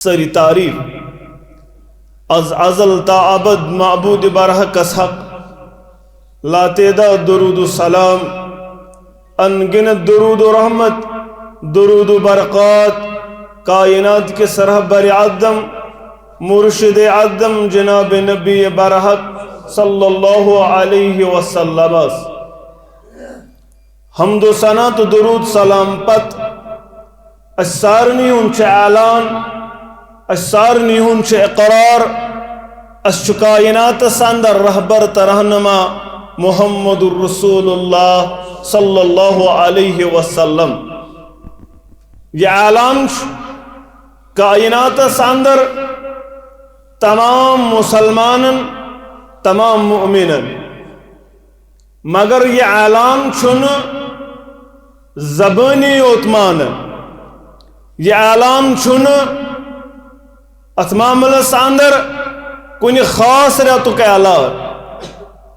سری تعریف از ازل تا ابد معبود برحق اس حق لا تعداد درود و سلام انگنت درود و رحمت درود و برکات کائنات کے سرحبر عدم مرشد عدم جناب نبی برحق صلی اللہ علیہ وسلم حمد و ثنا تو درود سلام پت السارنی انچ اعلان السارنی انچ اقرار اس کائنات ساندر رہبر ترہنما محمد الرسول اللہ صلی اللہ علیہ وسلم یہ اعلان کائنات ساندر تمام مسلمان تمام مؤمن مگر یہ اعلان چھن زبانی اتمان یہ اعلان چھن اتمام ساندر کن خاص ریتک اعلان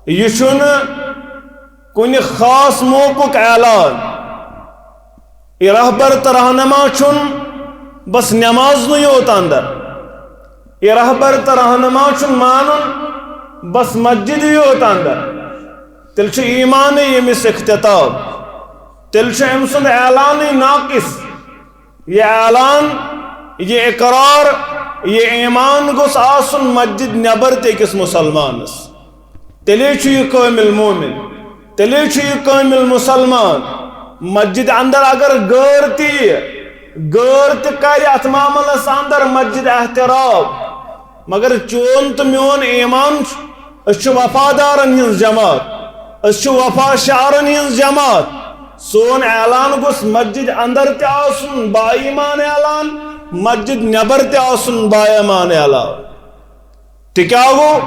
یہ چھن کن خاص موقع اعلان یہ رہبر ترہنما چھن بس نماز نہیں ہوتا اندر یہ رہبر ترہنما چھن مانن بس مسجد ہی ہوتا اندر تیل چھ ایمان یمس اختتاب تیل چھ امسن اعلان ناقص یہ اعلان یہ اقرار یہ ایمان گوس آسن مسجد نبر تکس مسلمانس تیلے چھ یہ کامل مومن تیلے چھ یہ کامل مسلمان مسجد اندر اگر غیر تی کر اتمام اندر مسجد احترام مگر چون تو میون ایمان اس وفادارن ہنز جماعت اس وفا شعرن ہنز جماعت سون اعلان گوس مسجد اندر تی آسن با ایمان اعلان مسجد نبر تی آسن با ایمان اعلان تی کیا گو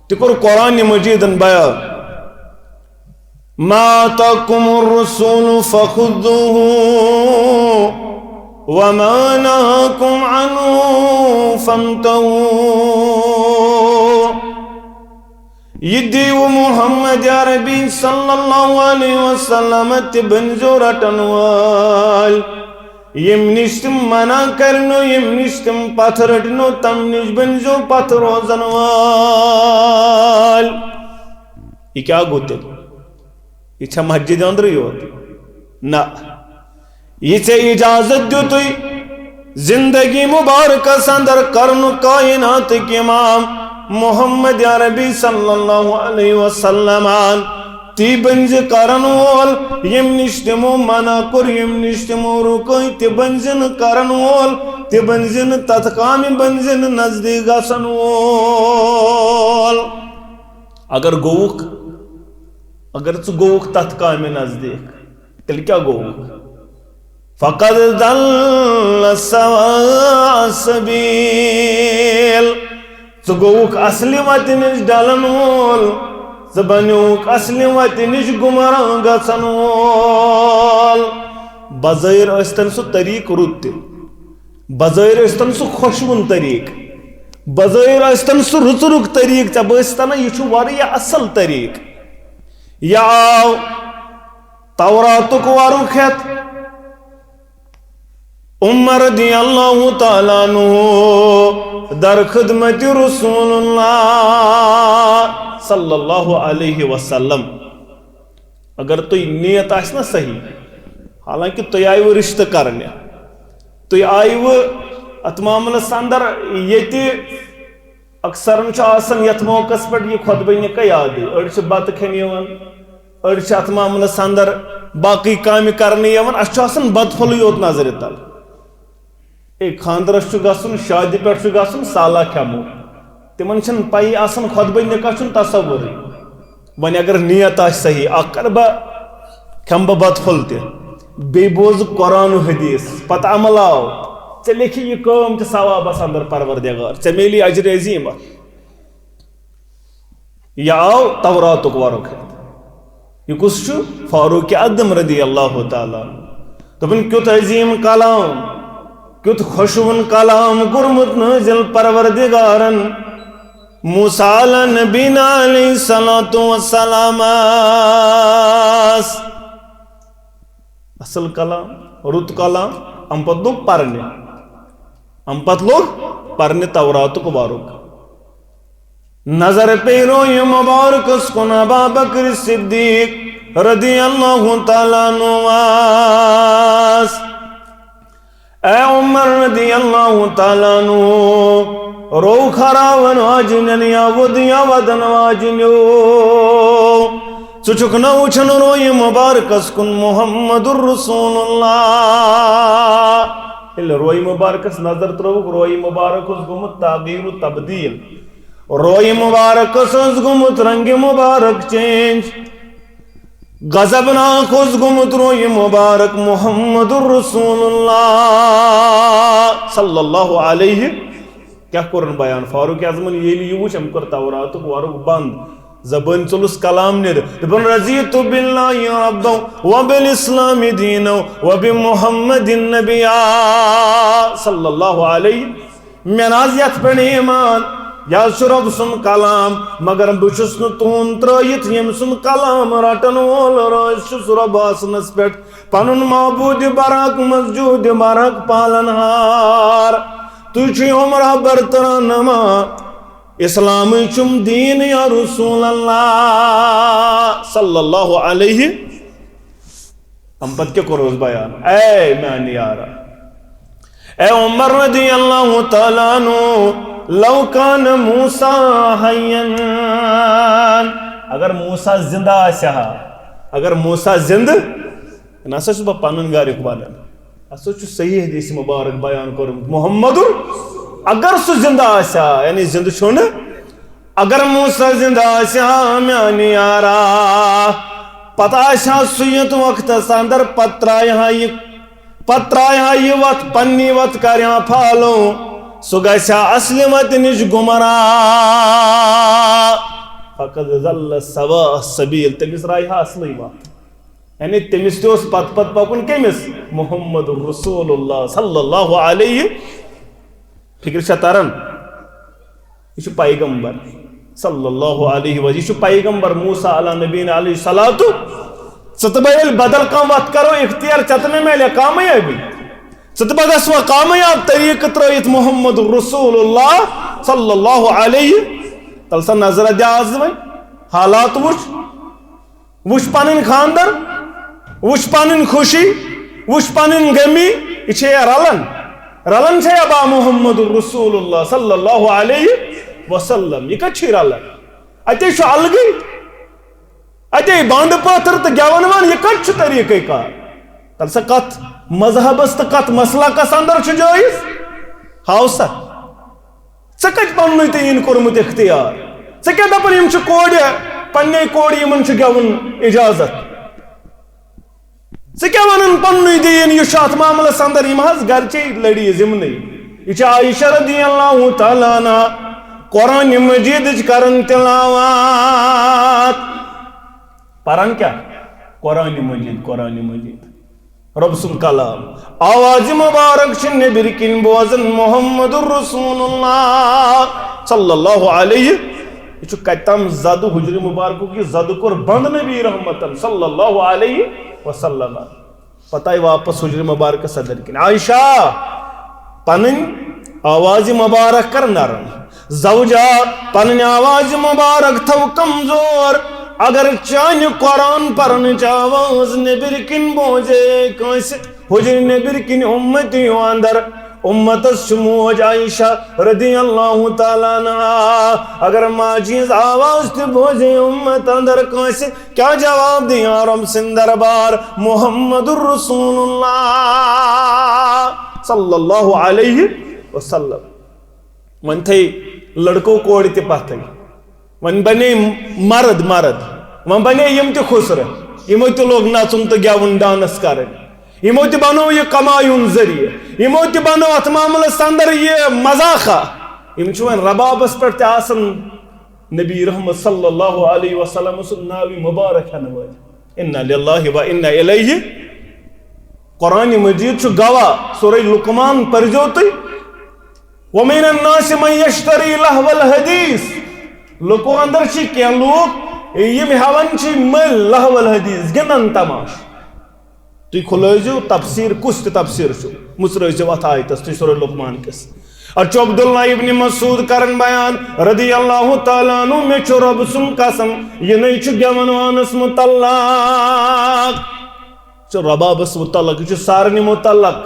تی کر قرآن مجیدن بیان ما آتاکم الرسول فخذوه وما نهاكم عنه فانتهوا يدي محمد عربي صلى الله عليه وسلم تبنزو رٹنوال یم نشتم منع کرنو یم نشتم پتھ رٹنو تم نش بنزو پتھ روزنوال یہ کیا گوتے یہ چھا مسجد اندر ہی ہوتی نا یہ سے اجازت دیو توی زندگی مبارکہ سندر کرن کائنات کی امام محمد عربی صلی اللہ علیہ وسلم تی بنز کرن وول یم نشتمو منع کر یم نشتمو رکوی تی بنزن کرن وول تی بنزن تتکامی بنزن نزدیک گسن وول اگر گوک اگر تو گوک تتکامی نزدیک تل کیا گوک فقد ضل سواء السبيل تو گوک اصلی وتی نش ڈالن وول تو بنیوک اصلی وتی نش گمراہ گژھن وول بظاہر استن سو طریق رت بظاہر استن سو خوشون طریق بظاہر استن سو رت رک طریق ژے باسطنا یہ چھُ واریاہ اصل طریق یہ آو توراتک ورک ہیتھ عمر رضی اللہ تعالیٰ عنہ در خدمت رسول اللہ صلی اللہ علیہ وسلم اگر تو نیت آسنا صحیح حالانکہ تو آئیو رشتہ کرنے تو آئیو اتمام سندر یتی اکثر آسن یت موقع پر یہ خطبہ نکا یاد اڑچ بات کھنی اڑچ اتمام سندر باقی کامی کرنے اس آسن بدفل یوت نظر تل ایک خاندرس گھن شادی پہ گھن سالہ کھمو تمن چھ پی آسان خطبہ نکاح چھ تصور ون اگر نیت آ صحیح اک کر بہ کھم بہ بد پھل تہ بوز قرآن و حدیث پتہ عمل آو ژے لیکھی یہ کام تہ ثوابس اندر پروردگار ژے میلی اجر عظیم یہ آو توراتک ورک یہ کس فاروق اعظم رضی اللہ تعالیٰ دپن کیت عظیم کلام کیت خوشون کلام کورمت نازل پروردگارن موسیٰ نبینا علیہ السلام اصل کلام رت کلام ام پتہ دو پرنے ام پت لوگ پرنے توراتک وارک نظر پیرو یہ مبارک اس کن ابا بکر صدیق رضی اللہ تعالیٰ نواز اے عمر رضی اللہ تعالیٰ نو رو خراون واجنن یا ودیا ودن واجنو سچک نوچن روی مبارک اس کن محمد الرسول اللہ اللہ روی مبارک اس نظر تروک روی مبارک اس گمت تغییر و تبدیل روی مبارک اس گمت رنگ مبارک چینج غضبناک اس گمت روی مبارک محمد الرسول اللہ صلی اللہ علیہ کیا قرآن بیان فاروق اعظمن یہ وچ ہم کر توراتک وارک بند زبان چلس کلام نیر دبن رضیت باللہ ربا وبالاسلام دینا وبمحمد النبی صلی اللہ علیہ میں نازیت پر ایمان یا رب سن کلام مگر بچس نو تون ترائیت یم سن کلام رٹن وول رائس رب آسنس پیٹ پنن معبود براک مسجود براک پالنہار تجھے عمرہ برطران نما اسلام چم دین یا رسول اللہ صلی اللہ علیہ ہم پت کے قروز بیان اے میانی یارا اے عمر رضی اللہ تعالیٰ عنہ لو کان موسیٰ حیان اگر موسیٰ زندہ آسیا اگر موسیٰ زندہ ناسا چھو با پانن گاری کبالا اسو چھو صحیح حدیث مبارک بیان کرو محمد اگر سو زندہ آسیا یعنی زندہ چھوڑ اگر موسیٰ زندہ آسیا میانی یارا پتہ آسیا سویت وقت ساندر پترائی وقت پنی وقت کریاں پھالو سو گیسا اسلمت نش گمرا فقد ظل سوا سبیل تمس رائی اصلی بات یعنی تمس تیوس پت پکن کمس محمد رسول اللہ صلی اللہ علیہ فکر شتارن یہ پیغمبر صلی اللہ علیہ وسلم یہ پیغمبر موسیٰ علیہ نبی علیہ الصلوۃ ستبیل بدل کام وقت کرو اختیار چتنے میں لے کامیابی ستبگس و کامیاب طریق ترائیت محمد رسول اللہ صلی اللہ علیہ تلسا نظر دیاز میں حالات وش پانن خاندر وش پانن خوشی وش پانن غمی یہ رلن چھے ابا محمد رسول اللہ صلی اللہ علیہ وسلم یہ کچھ رلن اتے شو الگی اتے باند پاتر تو گیونوان یہ کچھ طریقے کار تلسا کت مذہب است کت مسئلہ کس اندر چھ جائز ہاؤسا سکت پنوی تین کرمت اختیار سکت اپن یم چھ کوڑی پنی کوڑی من چھ گیون اجازت سکیونن پنوی دین یہ شاعت معاملہ سندر امہاز گرچے لڑی زمنی یہ عائشہ رضی اللہ تعالیٰ عنہ قرآن مجید کرن تلاوات پران کیا قرآن مجید رب سن کلام آواز مبارک چھ نبی کن بوزن محمد الرسول اللہ صلی اللہ علیہ یہ چھو کتم زد حجر مبارکو کی زد کر بند نبی رحمتن صلی اللہ علیہ وسلم پتہ واپس حجر مبارک صدر کن عائشہ پنن آواز مبارک کر نرم زوجہ پنن آواز مبارک تھو کمزور اگر چان قرآن پرن چاواز نبر کن بوجے کانس حجر نبر کن امتیوں اندر امت الشموج عائشہ رضی اللہ تعالیٰ عنہ اگر ماجیز آواز تے بوجے امت اندر کانس کیا جواب دیا رب سندر بار محمد الرسول اللہ صلی اللہ علیہ وسلم من تھے لڑکوں کوڑی تے پاتے ون بنے مرد ون بنے یم تے خسر یمو تے لوگ ناچن تو گیون ڈانس کرن یمو تے بنو یہ کمایون ذریعہ یمو تے بنو ات معاملہ اندر یہ مذاقہ یم چھوین ربابس پر تے آسن نبی رحمت صلی اللہ علیہ وسلم سن ناوی مبارک ہنوائے انا للہ و انا الیہ قرآن مجید چھو گواہ سورہ لقمان پر جوتی وَمِنَ النَّاسِ مَنْ يَشْتَرِي لَهْوَ الْحَدِيثِ لوکو اندر چی کیا لوگ یہ ہون چی مل لہو الحدیث گنن تماش تُہۍ کھُلٲیزیو تفسیٖر کُس تہِ تفسیٖر چھُ مُژرٲیزیو اَتھ آیتَس تُہۍ سورہ لقمان کِس اَتھ چھُ عبداللہ ابن مسعود کران بیان رضی اللہ تعالیٰ عنہ مےٚ چھُ رۄبہٕ سُنٛد قسم یِنَے چھُ گٮ۪وَن وانَس مُتعلق یہِ چھُ ربابَس مُتعلق یہِ چھُ سارنہِ مُتعلق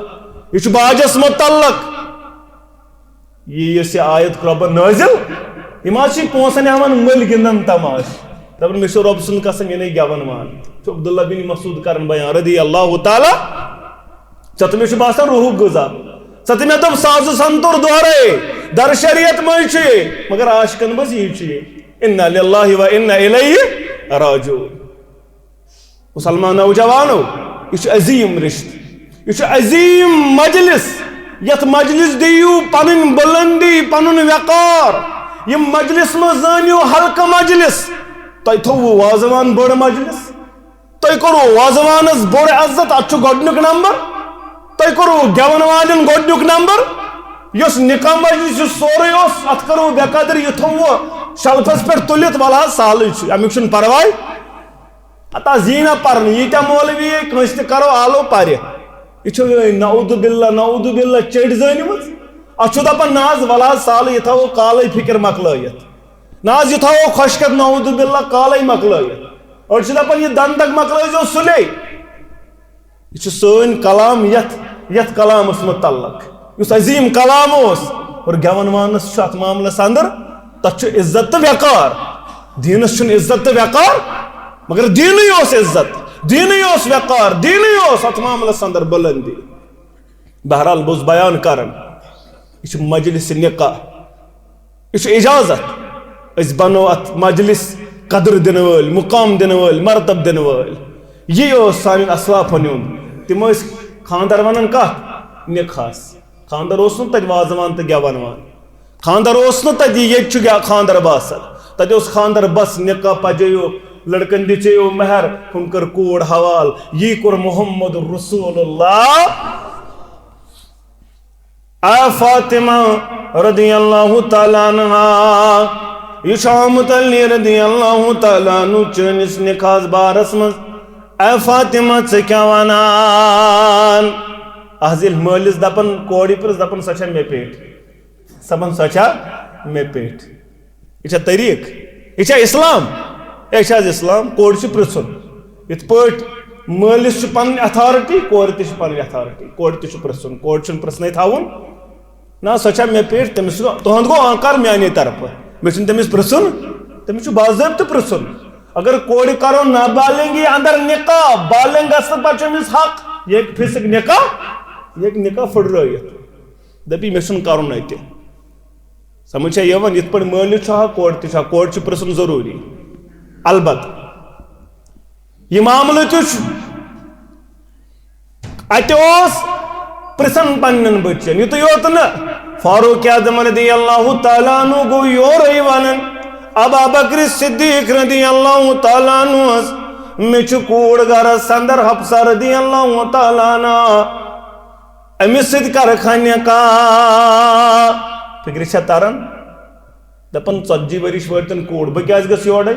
یہِ چھُ باجَس مُتعلق یۄس یہِ آیت رۄبَن نٲزِل یِم حظ چھِ پونٛسَن ہٮ۪وان مٔلۍ گِنٛدان تماش دَپان مےٚ چھُ رۄبہٕ سُنٛد قسم یِنَے گٮ۪وَن وان چھُ عبداللہ بن مسعود کران بیان رضی اللہ تعالیٰ ژےٚ تہٕ مےٚ چھُ باسان روحُک غذا ژٕ تہٕ مےٚ دوٚپ سازٕ سنتور دۄہرے در شریعت منٛز چھُ یہِ مگر عاشقن منٛز یی چھُ یہِ اِنَّا لِلَّهِ وَإِنَّا إِلَيْهِ راجعوٗن مُسلمان نوجوانو یہ چھُ عظیٖم رشتہٕ یہ چھُ عظیٖم مجلس یتھ مجلس دِیِو پنٕنۍ بُلندی پنُن وقار یِم مجلس منٛز زٲنِو ہلکہٕ مجلس تۄہہِ تھوٚوُ وازوان بٔڑ مجلس تۄہہِ کوٚروٕ وازوانس بوٚڑ عزت اتھ چھُ گۄڈنیُک نمبر تۄہہِ کوٚروٕ گٮ۪ون والٮ۪ن گۄڈنیُک نمبر یُس نکاح مجلس یُس سورُے اوس اتھ کوٚروٕ بے قدر یہِ تھوٚوُ شلفس پٮ۪ٹھ تُلِتھ وَلہٕ حظ سہلٕے چھُ امیُک چھُنہٕ پرواے اتھ حظ یی نا پرنہٕ ییٖتیٛاہ مولوی کٲنٛسہِ تہِ کرو آلو پرِ یہِ چھُ نعوذ باللہ چٔٹۍ زٲنِمٕژ اتھ چھُ دپان نہ حظ وَلہٕ حظ سہلٕے یہِ تھاوو کالے فِکر مۄکلٲیِتھ نہ حظ یہِ تھاوو خۄشکٮ۪تھ نعوذ باللہ کالے مۄکلٲیِتھ أڑۍ چھِ دپان یہِ دنٛدک مۄکلٲیزیو سُلے یہ چھُ سٲنۍ کلام یتھ کلامس متعلق یُس عظیٖم کلام اوس اور گٮ۪ون وانس چھُ اتھ معاملس اندر تتھ چھُ عزت تہٕ وقار دیٖنس چھُنہٕ عزت تہٕ وقار مگر دیٖنٕے اوس عزت دیٖنٕے اوس وقار دیٖنٕے اوس اتھ معاملس اندر بُلندی بہرحال بہٕ اوسُس بیان کران یہ چھُ مجلس نکاح یہ چھُ اجازت أسۍ بنو اتھ مجلس قدر دِنہٕ وٲلۍ مقام دِنہٕ وٲلۍ مرتب دِنہٕ وٲلۍ یی اوس سانٮ۪ن اسلافن ہُنٛد تِم ٲسۍ خانٛدر ونان کتھ نکاحس خانٛدر اوس نہٕ تتہِ وازوان تہٕ گٮ۪ون وان خانٛدر اوس نہٕ تتہِ ییٚتہِ چھُ خانٛدر باسان تتہِ اوس خانٛدر بس نکاح پجٲیِو لڑکن دِژیو مہر ہُم کٔر کوٗر حوال یی کوٚر محمد رسول اللہ اے فاطمہ رضی اللہ تعالیٰ عنہا یہ چھُ آمُت علی رضی اللہ تعالیٰ عنہ چٲنِس نکاحس بارس منٛز اے فاطمہ ژٕ کیٛاہ ونان آز ییٚلہِ مٲلِس دپان کورِ پرٛژھ دپان سۄ چھےٚ مےٚ پیٹھ سپن سۄ چھےٚ مےٚ پیٹھ یہِ چھا طریٖق یہِ چھا اسلام اے چھِ حظ اسلام کورِ چھُ پرٛژھُن یِتھ پٲٹھۍ مٲلِس چھُ پنٕنۍ ایتھارٹی کورِ تہِ چھِ پنٕنۍ ایتھارٹی کورِ تہِ چھُ پرٛژھُن کورِ چھُنہٕ پرٛژھنَے تھاوُن نہ سۄ چھےٚ مےٚ پیٹھ تٔمِس چھُ تُہُنٛد گوٚو آنکار میٛانے طرفہٕ مےٚ چھُنہٕ تٔمِس پرٛژھُن تٔمِس چھُ باضٲبطہٕ پرٛژھُن اگر کورِ کرو نابالغی اندر نکاح بالغ گژھنہٕ پتہٕ چھُ أمِس حق یہِ ہیٚکہِ فِسِک نکاح یہِ ہیٚکہِ نکاح پھٕٹرٲیِتھ دٔپی مےٚ چھُنہٕ کرُن اَتہِ سمجھ چھا یِوان یِتھ پٲٹھۍ مٲلِس چھُ حق کورِ تہِ چھُ حق کورِ چھُ پرٛژھُن ضروٗری البتہ یہِ معاملہٕ تہِ چھُ اتہِ اوس پرٛژھان پننٮ۪ن بچن یُتُے یوت نہٕ فاروق اعظم رضی اللہ تعالیٰ عنہ گوٚو یورے ونان ابا بکر صدیق رضی اللہ تعالیٰ عنہس مےٚ چھُ کوٗر گرس اندر حفصہ رضی اللہ تعالیٰ عنہ أمِس سۭتۍ کرکھا نکاح فکرِ چھا تران دپان 40 ؤرِش وٲتن کوٗر بہٕ کیازِ گژھٕ یورے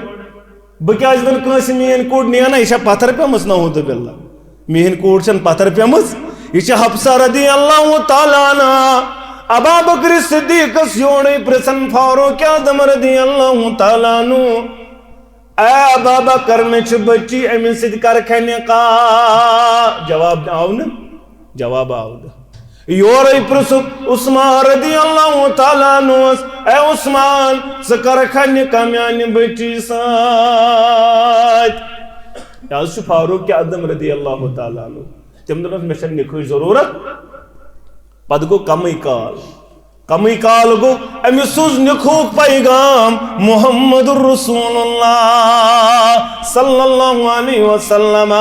بہٕ کیازِ ونہٕ کٲنٛسہِ میٲنۍ کوٗر نینا یہِ چھا پتھر پیٚمٕژ نعوذ باللہ میٲنۍ کوٗر چھنہٕ پتھر پیٚمٕژ یہِ چھِ حفصہ رضی اللہ تعالیٰ عنہ ابا بکر صدیقس یورے پرژھان فاروق اعظم رضی اللہ تعالیٰ عنہ اے ابا بکر مےٚ چھِ بچی أمِس سۭتۍ کرکھا نکاح جواب آو نہٕ جواب آو نہٕ یورے پرژھُکھ عثمان رضی اللہ تعالیٰ عنہس اے عثمان ژٕ کرکھا نکاح میانہِ بچی سۭتۍ یہِ حظ چھُ فاروق اعظم رضی اللہ تعالیٰ عنہ تٔمۍ دوٚپنس مےٚ چھنہٕ نکاحٕچ ضروٗرت پتہٕ گوٚو کمٕے کال گوٚو أمِس سوٗز نکاحُک پیغام محمد رسول اللہ صلی اللہ علیہ وسلم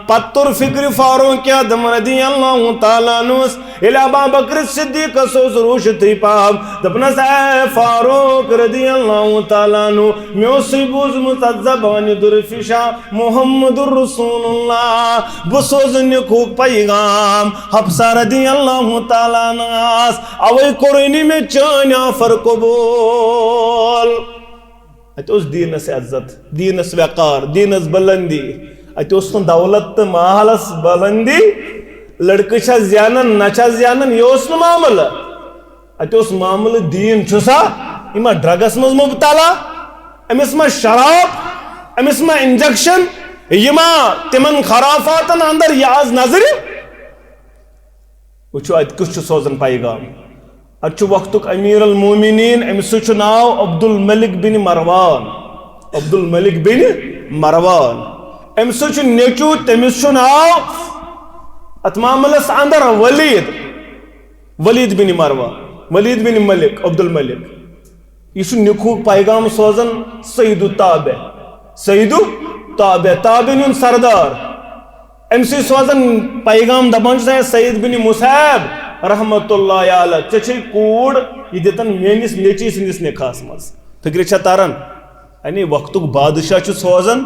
پتہٕ توٚر فکرِ فاروق اعظم رضی اللہ تعالیٰ عنہس ییٚلہِ ابا بکر صدیقس اوس روٗشِتھٕے پام دوٚپنس اے فاروق رضی اللہ تعالیٰ عنہ مےٚ اوسُے بوٗزمُت اتھ زبانہِ دُرفشا محمد رسول اللہ بہٕ سوزٕ نکاحُک پیغام حفصہ رضی اللہ تعالیٰ عنہس اوے کوٚرُے نہٕ مےٚ چٲنۍ آفر قبوٗل اتہِ اوس دیٖنس عزت دیٖنس وقار دیٖنس بُلندی اتوس نہ دولت تو ماحولس بلندی لڑکہ چھا زینن نہ چھا زینن یہ اس نہ معاملہ اتوس معاملہ دین چھسا یہ ڈرگس مز مبتلا امس ما شراب امس ما انجیکشن یہ تمن خرافاتن اندر یہ آز نظر وچو ات کس سوزن پیغام ات وقتک امیر المومنین امس ناو عبد الملک بن مروان عبد الملک بن مروان امس نیچو تمس ناو ات معاملس اندر ولید بن مروان ولید بن ملک عبد الملک یہ نکھو پیغام سوزن سید التابع تابعین سردار امسی سوزن پیغام دپان سید بن مصعب رحمت اللہ علیہ ژے کوڑ یہ دتن میانس نیچی سندس نکاحس مز فکر چھا تران یعنی وقتک بادشاہ سوزن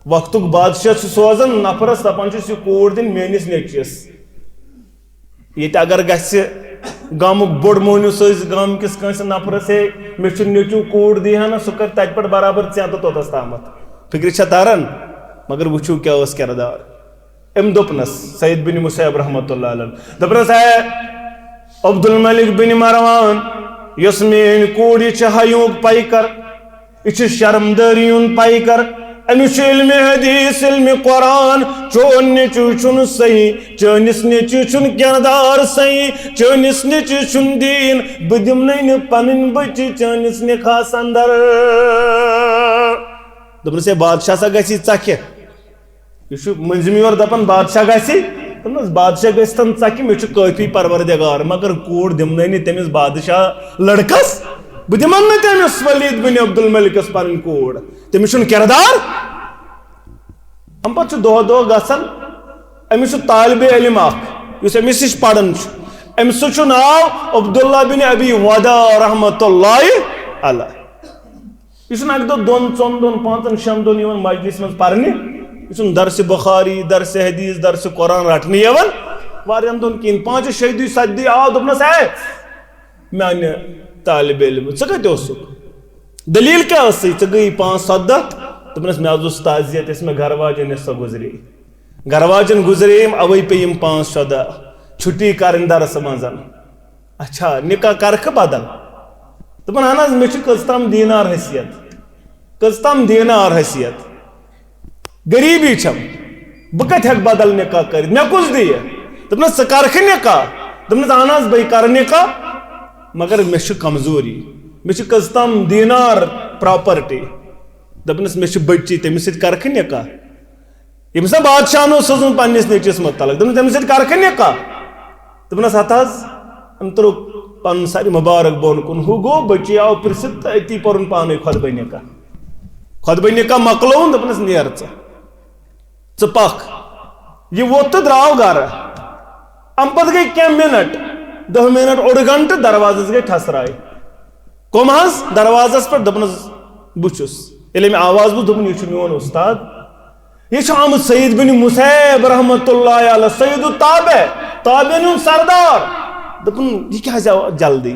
وقتک بادشاہ سوزن نفرس دپان یہ کوڑ دن میانس نیچیس یہ اگر گھس گامک بوڑ مونس گام کس کنس نفرس ہے مے نیچو کوڑ دیہا نا سہ کر تت پہ برابر ژے تو توتس تامت فکر چھا تران مگر وچھو کیا اس کردار ام دپنس سید بن مصعب رحمت اللہ علیہ دپنس ہے عبد الملک بن مروان یس مین کوڑ یہ حیوک پائی کر یہ شرمداری پائی کر امس علم حدیث علم قرآن چون نیچو چھن صحیح چونس نیچو چھن کردار صحیح چونس نیچو چھن دین بدم نین پنن بچی چونس نکاحس اندر دپنس ہے بادشاہ سا گسی ژکھِ یہ منزمی اور دپان بادشاہ گسی دپنس بادشاہ گژھتن ژکھِ مے کافی پروردگار مگر کوڑ دمنی تمس بادشاہ لڑکس بہ دمن نا تمس ولید بن عبد الملکس پن کوڑ تمس کردار ام پتہ دہ دہ گژھان امس طالب علم اس امس نش پران امس ناو عبداللہ بن ابی ودا رحمت اللہ علیہ یہ اک دہ دون ژون دن پانچن شن دن مجلس من پرنہ یہ درس بخاری درس حدیث درس قرآن رٹنے یوان وارین دن کہین 5 6 دہ 7 دہ آو دپنس ہے میانہ طالب علم ژٕ کتہِ اوسُکھ دلیل کیا ٲسٕے ژٕ گٔیی 5 7 دۄہ دپنس مےٚ حظ اوس تعزیت یۄس مےٚ گھر واجٮ۪ن سۄ گُزرے گھر واجٮ۪ن گُزریٚیِم اَوَے پیٚیِم 5 6 دۄہ چھُٹی کَرٕنۍ درس منٛز اچھا نکاح کرکھٕ بدل دپان اہن حظ مےٚ چھُ کٔژ تام دیٖنار حیثیت غریٖبی چھم بہٕ کتہِ ہٮ۪کہٕ بدل نکاح کٔرِتھ مےٚ کُس دِیہِ دپنس ژٕ کرکھٕ نکاح دپنس اہن حظ بہٕ کرٕ نکاح مگر مے کمزوری مے کٔژ تام دیٖنار پراپرٹی دپنس مے بچی تمس سۭتۍ کرکھٕ نکاح ییٚمِس نا بادشاہن اوس سوزمُت پننس نیٚچوِس متعلق دپنس تمس سۭتۍ کرکھٕ نکاح دپنس ہتھ حظ أمۍ ترٛوو پنُن سارِ مبارک بۄن کُن ہُہ گوٚو بچی آو پرژھِتھ تہٕ أتی پوٚرُن پانے خۄطبہ نکاح مۄکلووُن دپنس نیر ژٕ پکھ یہ ووت تہٕ درٛاو گرٕ ام پتہٕ گٔے کینٛہہ منٹ 10 منٹ اوٚڑ گنٹہٕ دروازس گٔے ٹھسراے کم حظ دروازس پہ دپنس بہٕ چھُس ییٚلہِ أمۍ آواز بوٗز دوٚپُن یہِ چھُ میون استاد یہ چھُ آمُت سید بن مصعب رحمت اللہ علیہ سید التابع تابعین ہُنٛد سردار دپُن یہِ کیٛازِ آو جلدی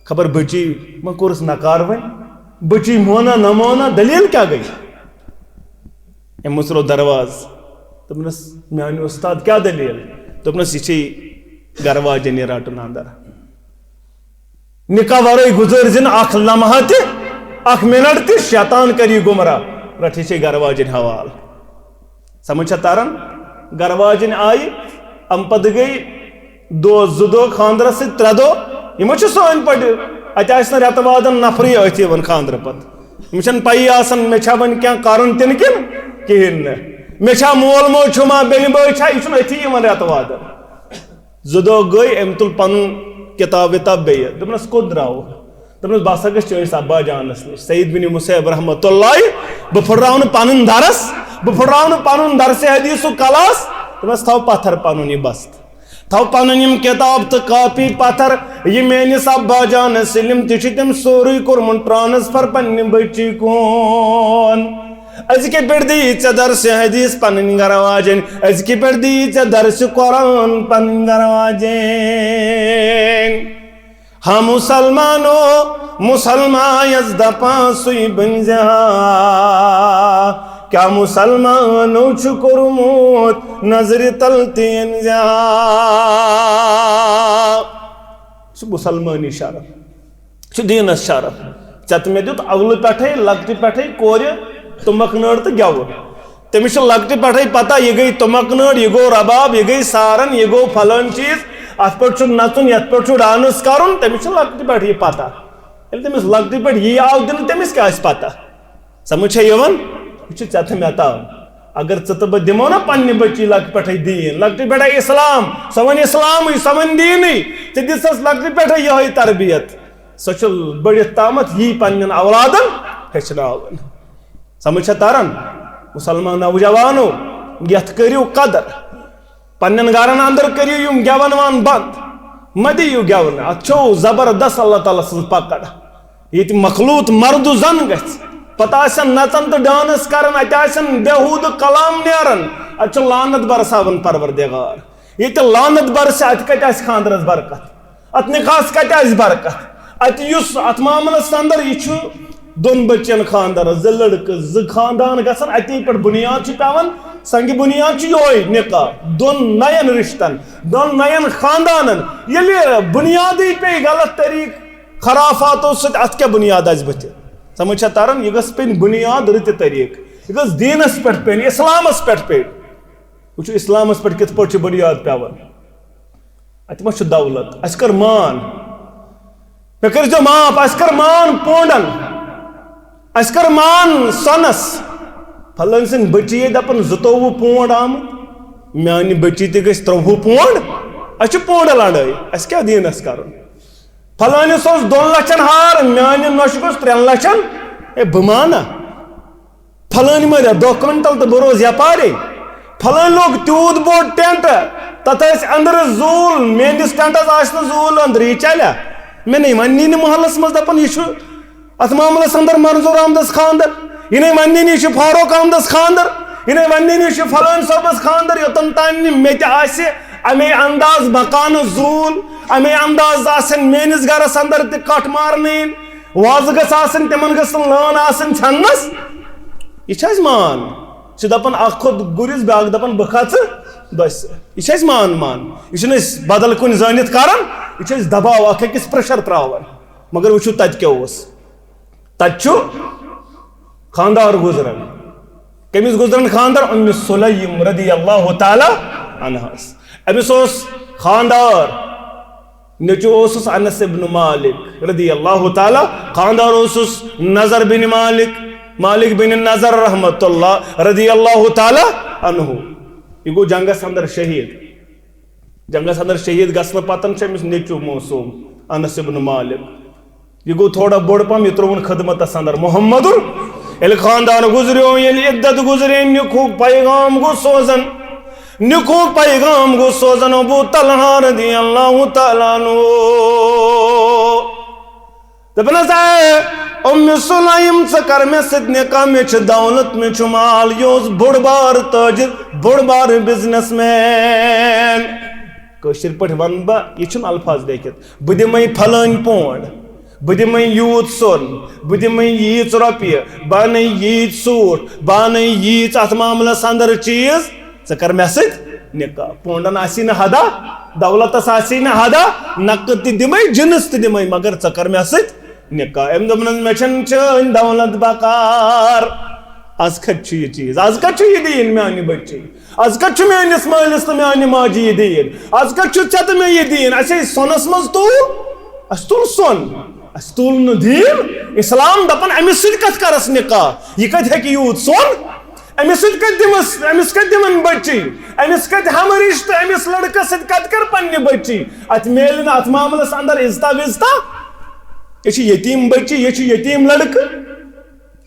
خبر بچی ما کوٚرُس نکار وۄنۍ بچی مونا نہ مونا دلیل کیا گئی أمۍ مٔژروو درواز دوٚپنس میانہِ استاد کیا دلیل دوٚپنس یہِ چھے گھر واجن رٹن اندر نکاح ورٲے گزٲرزِ اکھ لمحہ تہِ اکھ منٹ تہِ شیطان کری گمراہ رٹ یہِ گھر واجن حوال سمجھ چھا تران گھر واجن آیہِ ام پتہٕ گٔے دۄہ 2 دۄہ خاندرس سۭتۍ 3 دۄہ یِمو چھُ سٲنۍ پٲٹھۍ اتہِ آسہِ نہٕ رٮ۪تہٕ وادن نفرٕے أتھۍ یِوان خاندرٕ پتہٕ یِم چھنہٕ پیی آسان مےٚ چھا وۄنۍ کینٛہہ کرُن تِنہٕ کِنہٕ کِہیٖنۍ نہٕ مےٚ چھا مول موج چھُما بیٚنہِ بٲے چھا یہِ چھُنہٕ أتھی یِوان رٮ۪تہٕ وادن 2 دۄہ گٔے أمۍ تُل پنُن کِتاب وِتاب بیٚیہِ دوٚپنس کوٚت درٛاوُ دوٚپنس بہٕ ہسا گژھٕ چٲنِس ابا جانس نِش سید بن مصعب رحمت اللہ بہٕ پھٕٹراو نہٕ پنُن درس بہٕ پھٕٹراو نہٕ پنُن درسِ حدیثُک کلاس دوٚپنس تھاو پتھر پنُن یہِ بستہٕ تھاو پنٕنۍ یِم کِتاب تہٕ کاپی پتھر یہِ میٲنِس ابا جانس علم تہِ چھُ تٔمۍ سورُے کوٚرمُت ٹرانسفر پننہِ بچی کُن أزکہِ پٮ۪ٹھ دِیی ژےٚ درسِ حدیث پنٕنۍ گھر واجٮ۪ن أزکہِ پٮ۪ٹھ دِیی ژےٚ درسِ قرآن پنٕنۍ گھر واجٮ۪ن ہاں مسلمانو مسلمان یس دپان سُے بٔنزِ ہا کیا مسلمانو چھ کورمت نظر تل تینزیا چھ مسلمانی شرف چھ دینس شرف چت میں دیت اول پٹھے لگتی پٹھے کور تمک نڑ تو گو تمس لگتی پٹھے پتہ یہ گئی تمک نڑ یہ گو رباب یہ گئی سارن یہ گو پھلان چیز ات پہ نچن یت پہ ڈانس کرن تمس لگتی پٹھے یہ پتہ تمس لگتی پہ یہ آو دن تمس کیا پتہ سمجھ یہ ٹھیک مے تام اگر ژٕ تہٕ بہٕ دمو نا پننہِ بچی لگتی پٹھے دین لگتی پٹھے اسلام سۄ ون اسلام سۄ ون دینی ژٕ دِژٕس لگتی پٹھے یہ تربیت سۄ چھِ بٔڑِتھ تامتھ یی پننٮ۪ن اولادن ہیٚچھناوان سمجھ تران مسلمان نوجوانو یتھ کٔرِو قدر پننٮ۪ن گرن اندر کٔرِو یِم گٮ۪ون وان بند مہ دِیِو گٮ۪ونہٕ اتھ چھو زبردست اللہ تعالیٰ سٕنٛز پکڑ ییٚتہِ مخلوط مرد و زن گژھِ پتہ آسن نژن تو ڈانس کرن اتہ آسن بےہود کلام نیرن اتہ لعنت برساون پروردگار یہ لعنت برس ات کت آس خاندرس برکت ات نکاحس کت آس برکت ات یس ات معاملس اندر یہ دون بچن خاندر ز لڑکہ ز خاندان گھن اتی پہ بنیاد پیوان سنگ بنیاد یہ نکاح دون نین رشتن دون نین خاندانن یلی بنیادی پہ غلط طریق خرافاتو ست ات کیا بنیاد آس بت سمجھ تران یہ گھس پین بنیاد رت طریق یہ گھس دینس پہ پین اسلامس پہ پین وچو اسلامس پہ کت پہ بنیاد پیوان ات ما دولت اس کر مان مے کر جو معاف اس کر مان پونڈن اس کر مان سنس پھلن سن بچی دپن 22 پونڈ آمت میانی بچی تہ گھس 23 پونڈ اس پونڈ لڑائی اس کیا دینس کرن پھلانس 2 لچھن ہار میانہ نوش گوس 3 لچھن بمانا پھلان مریا 2 کنٹل تو بروز یپارے پھلان لوگ تیوت بوڑ ٹینٹ تتھ اندر زول میس ٹینٹس آس زول اندر یہ چلیا میں نہیں ونی محلس مز دپان یہ ات معاملس اندر منظور احمدس خاندر یہ نہیں ونی یہ فاروق احمدس خاندر یہ نہیں ونی یہ فلان صوبس خاندر یوتن تان مے تہ امی انداز مکان زول امی انداز آسن میانس گرس اندر تہ کٹ مارن واز گھس آسن تمن گھس لان آسن چھنس یہ مان یہ دپان اخ کھوت گریز بیاکھ دپان بہ کھژ بس یہ مان یہ بدل کن زانت کران یہ دباؤ اخ أکس پریشر تراوان مگر وچھو تت کیا تت خاندار گزران کمس گزران خاندر ام سلیم رضی اللہ تعالی عنہس امس خاندار نچو انس بن مالک رضی اللہ تعالی خاندار نظر بن مالک بن نظر رحمت اللہ رضی اللہ تعالی عنہ یہ گو جنگس اندر شہید گھن پتن امس نیچو موسوم انس بن مالک یہ گو تھوڑا بوڑ پم یہ ترون خدمتس اندر محمد یل خاندان گزریو یل عدت گزرے نکھوک پیغام گو سوزن ابو طلحہ رضی اللہ تعالیٰ عنہ دپنس ام سلیم ژٕ کر مے سۭتۍ نکاح مے چھ دولت مے چھ مال یہ بوڑ بار تاجر بوڑ بار بزنس مین کشر پہ ون بہ یہ الفاظ لیکھت بہ دمے پھلان پونڈ بہ دمے یوت سون بہ دمے ییژ رۄپیہِ بہ انے ییژ سوٹ بہ انے ییژ اتھ معاملس اندر چیز ژٕ کر مے سۭتۍ نکاح پونڈن آسی نہ حدا دولتس آسی نہ حدا نقد تہ دمے جنس تہ دمے مگر ژٕ کر مے سۭتۍ نکاح ام دپنس مے چھن چٲنۍ دولت بکار از کت یہ چیز از کت یہ دین میانہ بچی از کت میانس مالس تو میانہ ماجہ یہ دین از کت ژے تو مے یہ دین اسے سونس مز تول اس تل سون اس تول نہ دین اسلام دپان امس سۭتۍ کت کرس نکاح یہ کت ہیکہ یوت سون امس سۭتۍ کت دمن بچی امس کت ہم رشتہ امس لڑکس سۭتۍ کت کر پننہ بچی ات میل نہ ات معاملس اندر عزتہ وزتہ یہ یتیم بچی یہ یتیم لڑکہ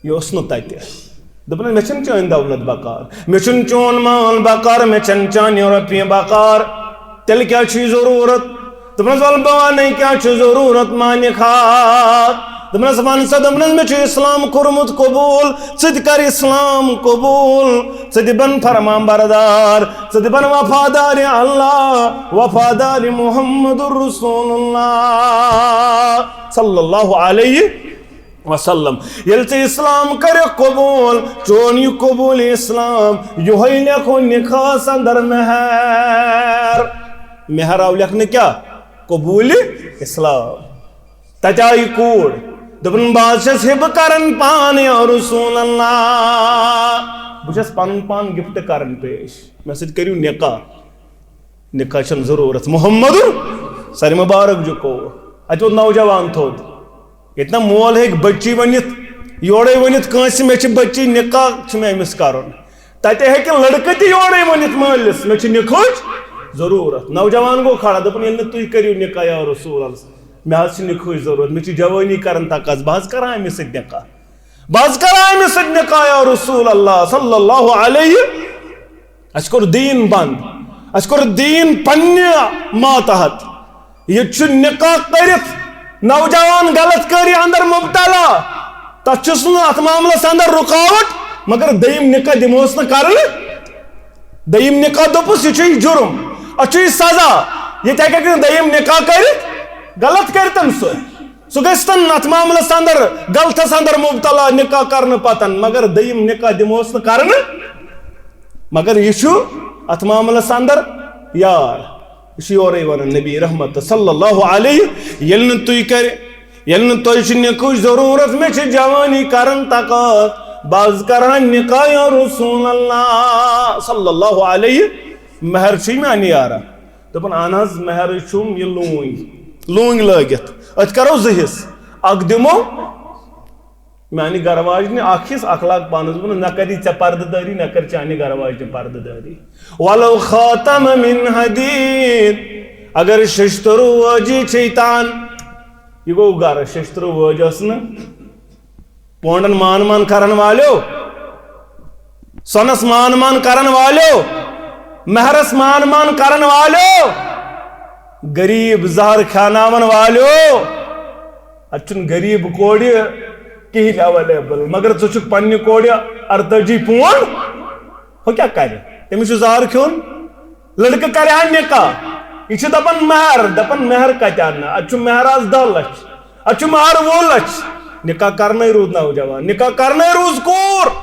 یہ اس نہ تتہ دپن مے چھن چٲنۍ دولت بکار مے چھن چون مال بکار مے چھن چانہِ رۄپیہِ بکار تیٚلہِ کیٛاہ چھُے ضروٗرت دپنس ول بہٕ ونے کیٛاہ چھُ ضروٗرت مانہِ خاک دپنس ون سا دپنس مے چھُ اسلام کوٚرمُت قبوٗل ژٕ تہِ کر اسلام قبوٗل ژٕ دِبن فرمان بردار ژٕ دِبن وفادار اللہ وفادار محمد رسول اللہ صلی اللہ علیہ وسلم یل ژے اسلام کر قبول چون یہ قبول اسلام یہ لکھو نکاح اندر مہر آو لکھنے کیا قبول اسلام تت آئی کوڑ دپن بہت ہب کرن پان یا رسول اللہ بہت پن پان گفٹ کرن پیش مے سۭتۍ کٔرِو نکاح چھن ضرورت محمد سر مبارک جو کو اتہ نوجوان تھوت اتنا مول ہیک بچی ونت یورے ونت کنس مے چھ بچی نکاح مے امس کرن تتہ ہیکہ لڑکہ تہ یورے ونت مالس مے چھ نکاح ضرورت نوجوان گو کھڑا دپن یل تُہۍ کٔرِو نکاح یا رسول اللہ مے حظ چھ نکاح ضرورت مے چھ جوانی کرن تقاض بہٕ حظ کران امس سۭتۍ نکاح بہٕ حظ کران امس سۭتۍ نکاح یا رسول اللہ صلی اللہ علیہ اس کوٚر دیٖن بند اس کوٚر دیٖن پننہِ ماتحت یہ چھ نکاح کرت نوجوان غلط کری اندر مبتلا تس چھس ات معاملس اندر رکاوٹ مگر دیم نکاح دموس نا کرن دیم نکاح دپس یہ جرم اچھی سزا یہ ہیکہ دیم نکاح کرت غلط کرتن سہ گھن ات معاملس اندر غلطس اندر مبتلا نکاح کرنے پتن مگر دیم نکاح دموس نا کرن مگر یہ ات معاملس اندر یار یورے ون نبی رحمت صلی اللہ علیہ یل تہ نکاح ضرورت مے چھ جوانی کرن تقاض باز کران نکاح یا رسول اللہ صلی اللہ علیہ مہر چھ میانہ یارا دپن اہن حظ مہر چھم یہ لونگ لگت ات کرو زٕ حصہٕ اکھ دمو میانہ گھر واجنہ اکھ حصہٕ اکھ لاگ پانس بن نہ کری ژے پردٕ دٲری نہ کر چانہ گھر واجنہ پردٕ دٲری ولو خاتم من حدید اگر ششتر وجی چھیتان یہ گو گھر ششتر وج اس نا پونڈن مان کرن والو سونس مان کرن والو مہرس مان کرن والو غریب زہر کھاناون والو اچھن غریب کوڑی کہین اویلیبل مگر ژٕ پننہ کوڑ 48 پونڈ ہو کیا کرِ تمس زہر کھیون لڑکہ کرہا نکاح یہ دپان مہر کتہ ان اتھ مہر آز 10 لچھ اتھ مہر 20 لچھ نکاح کرنے روز نوجوان نکاح کرنے روز کور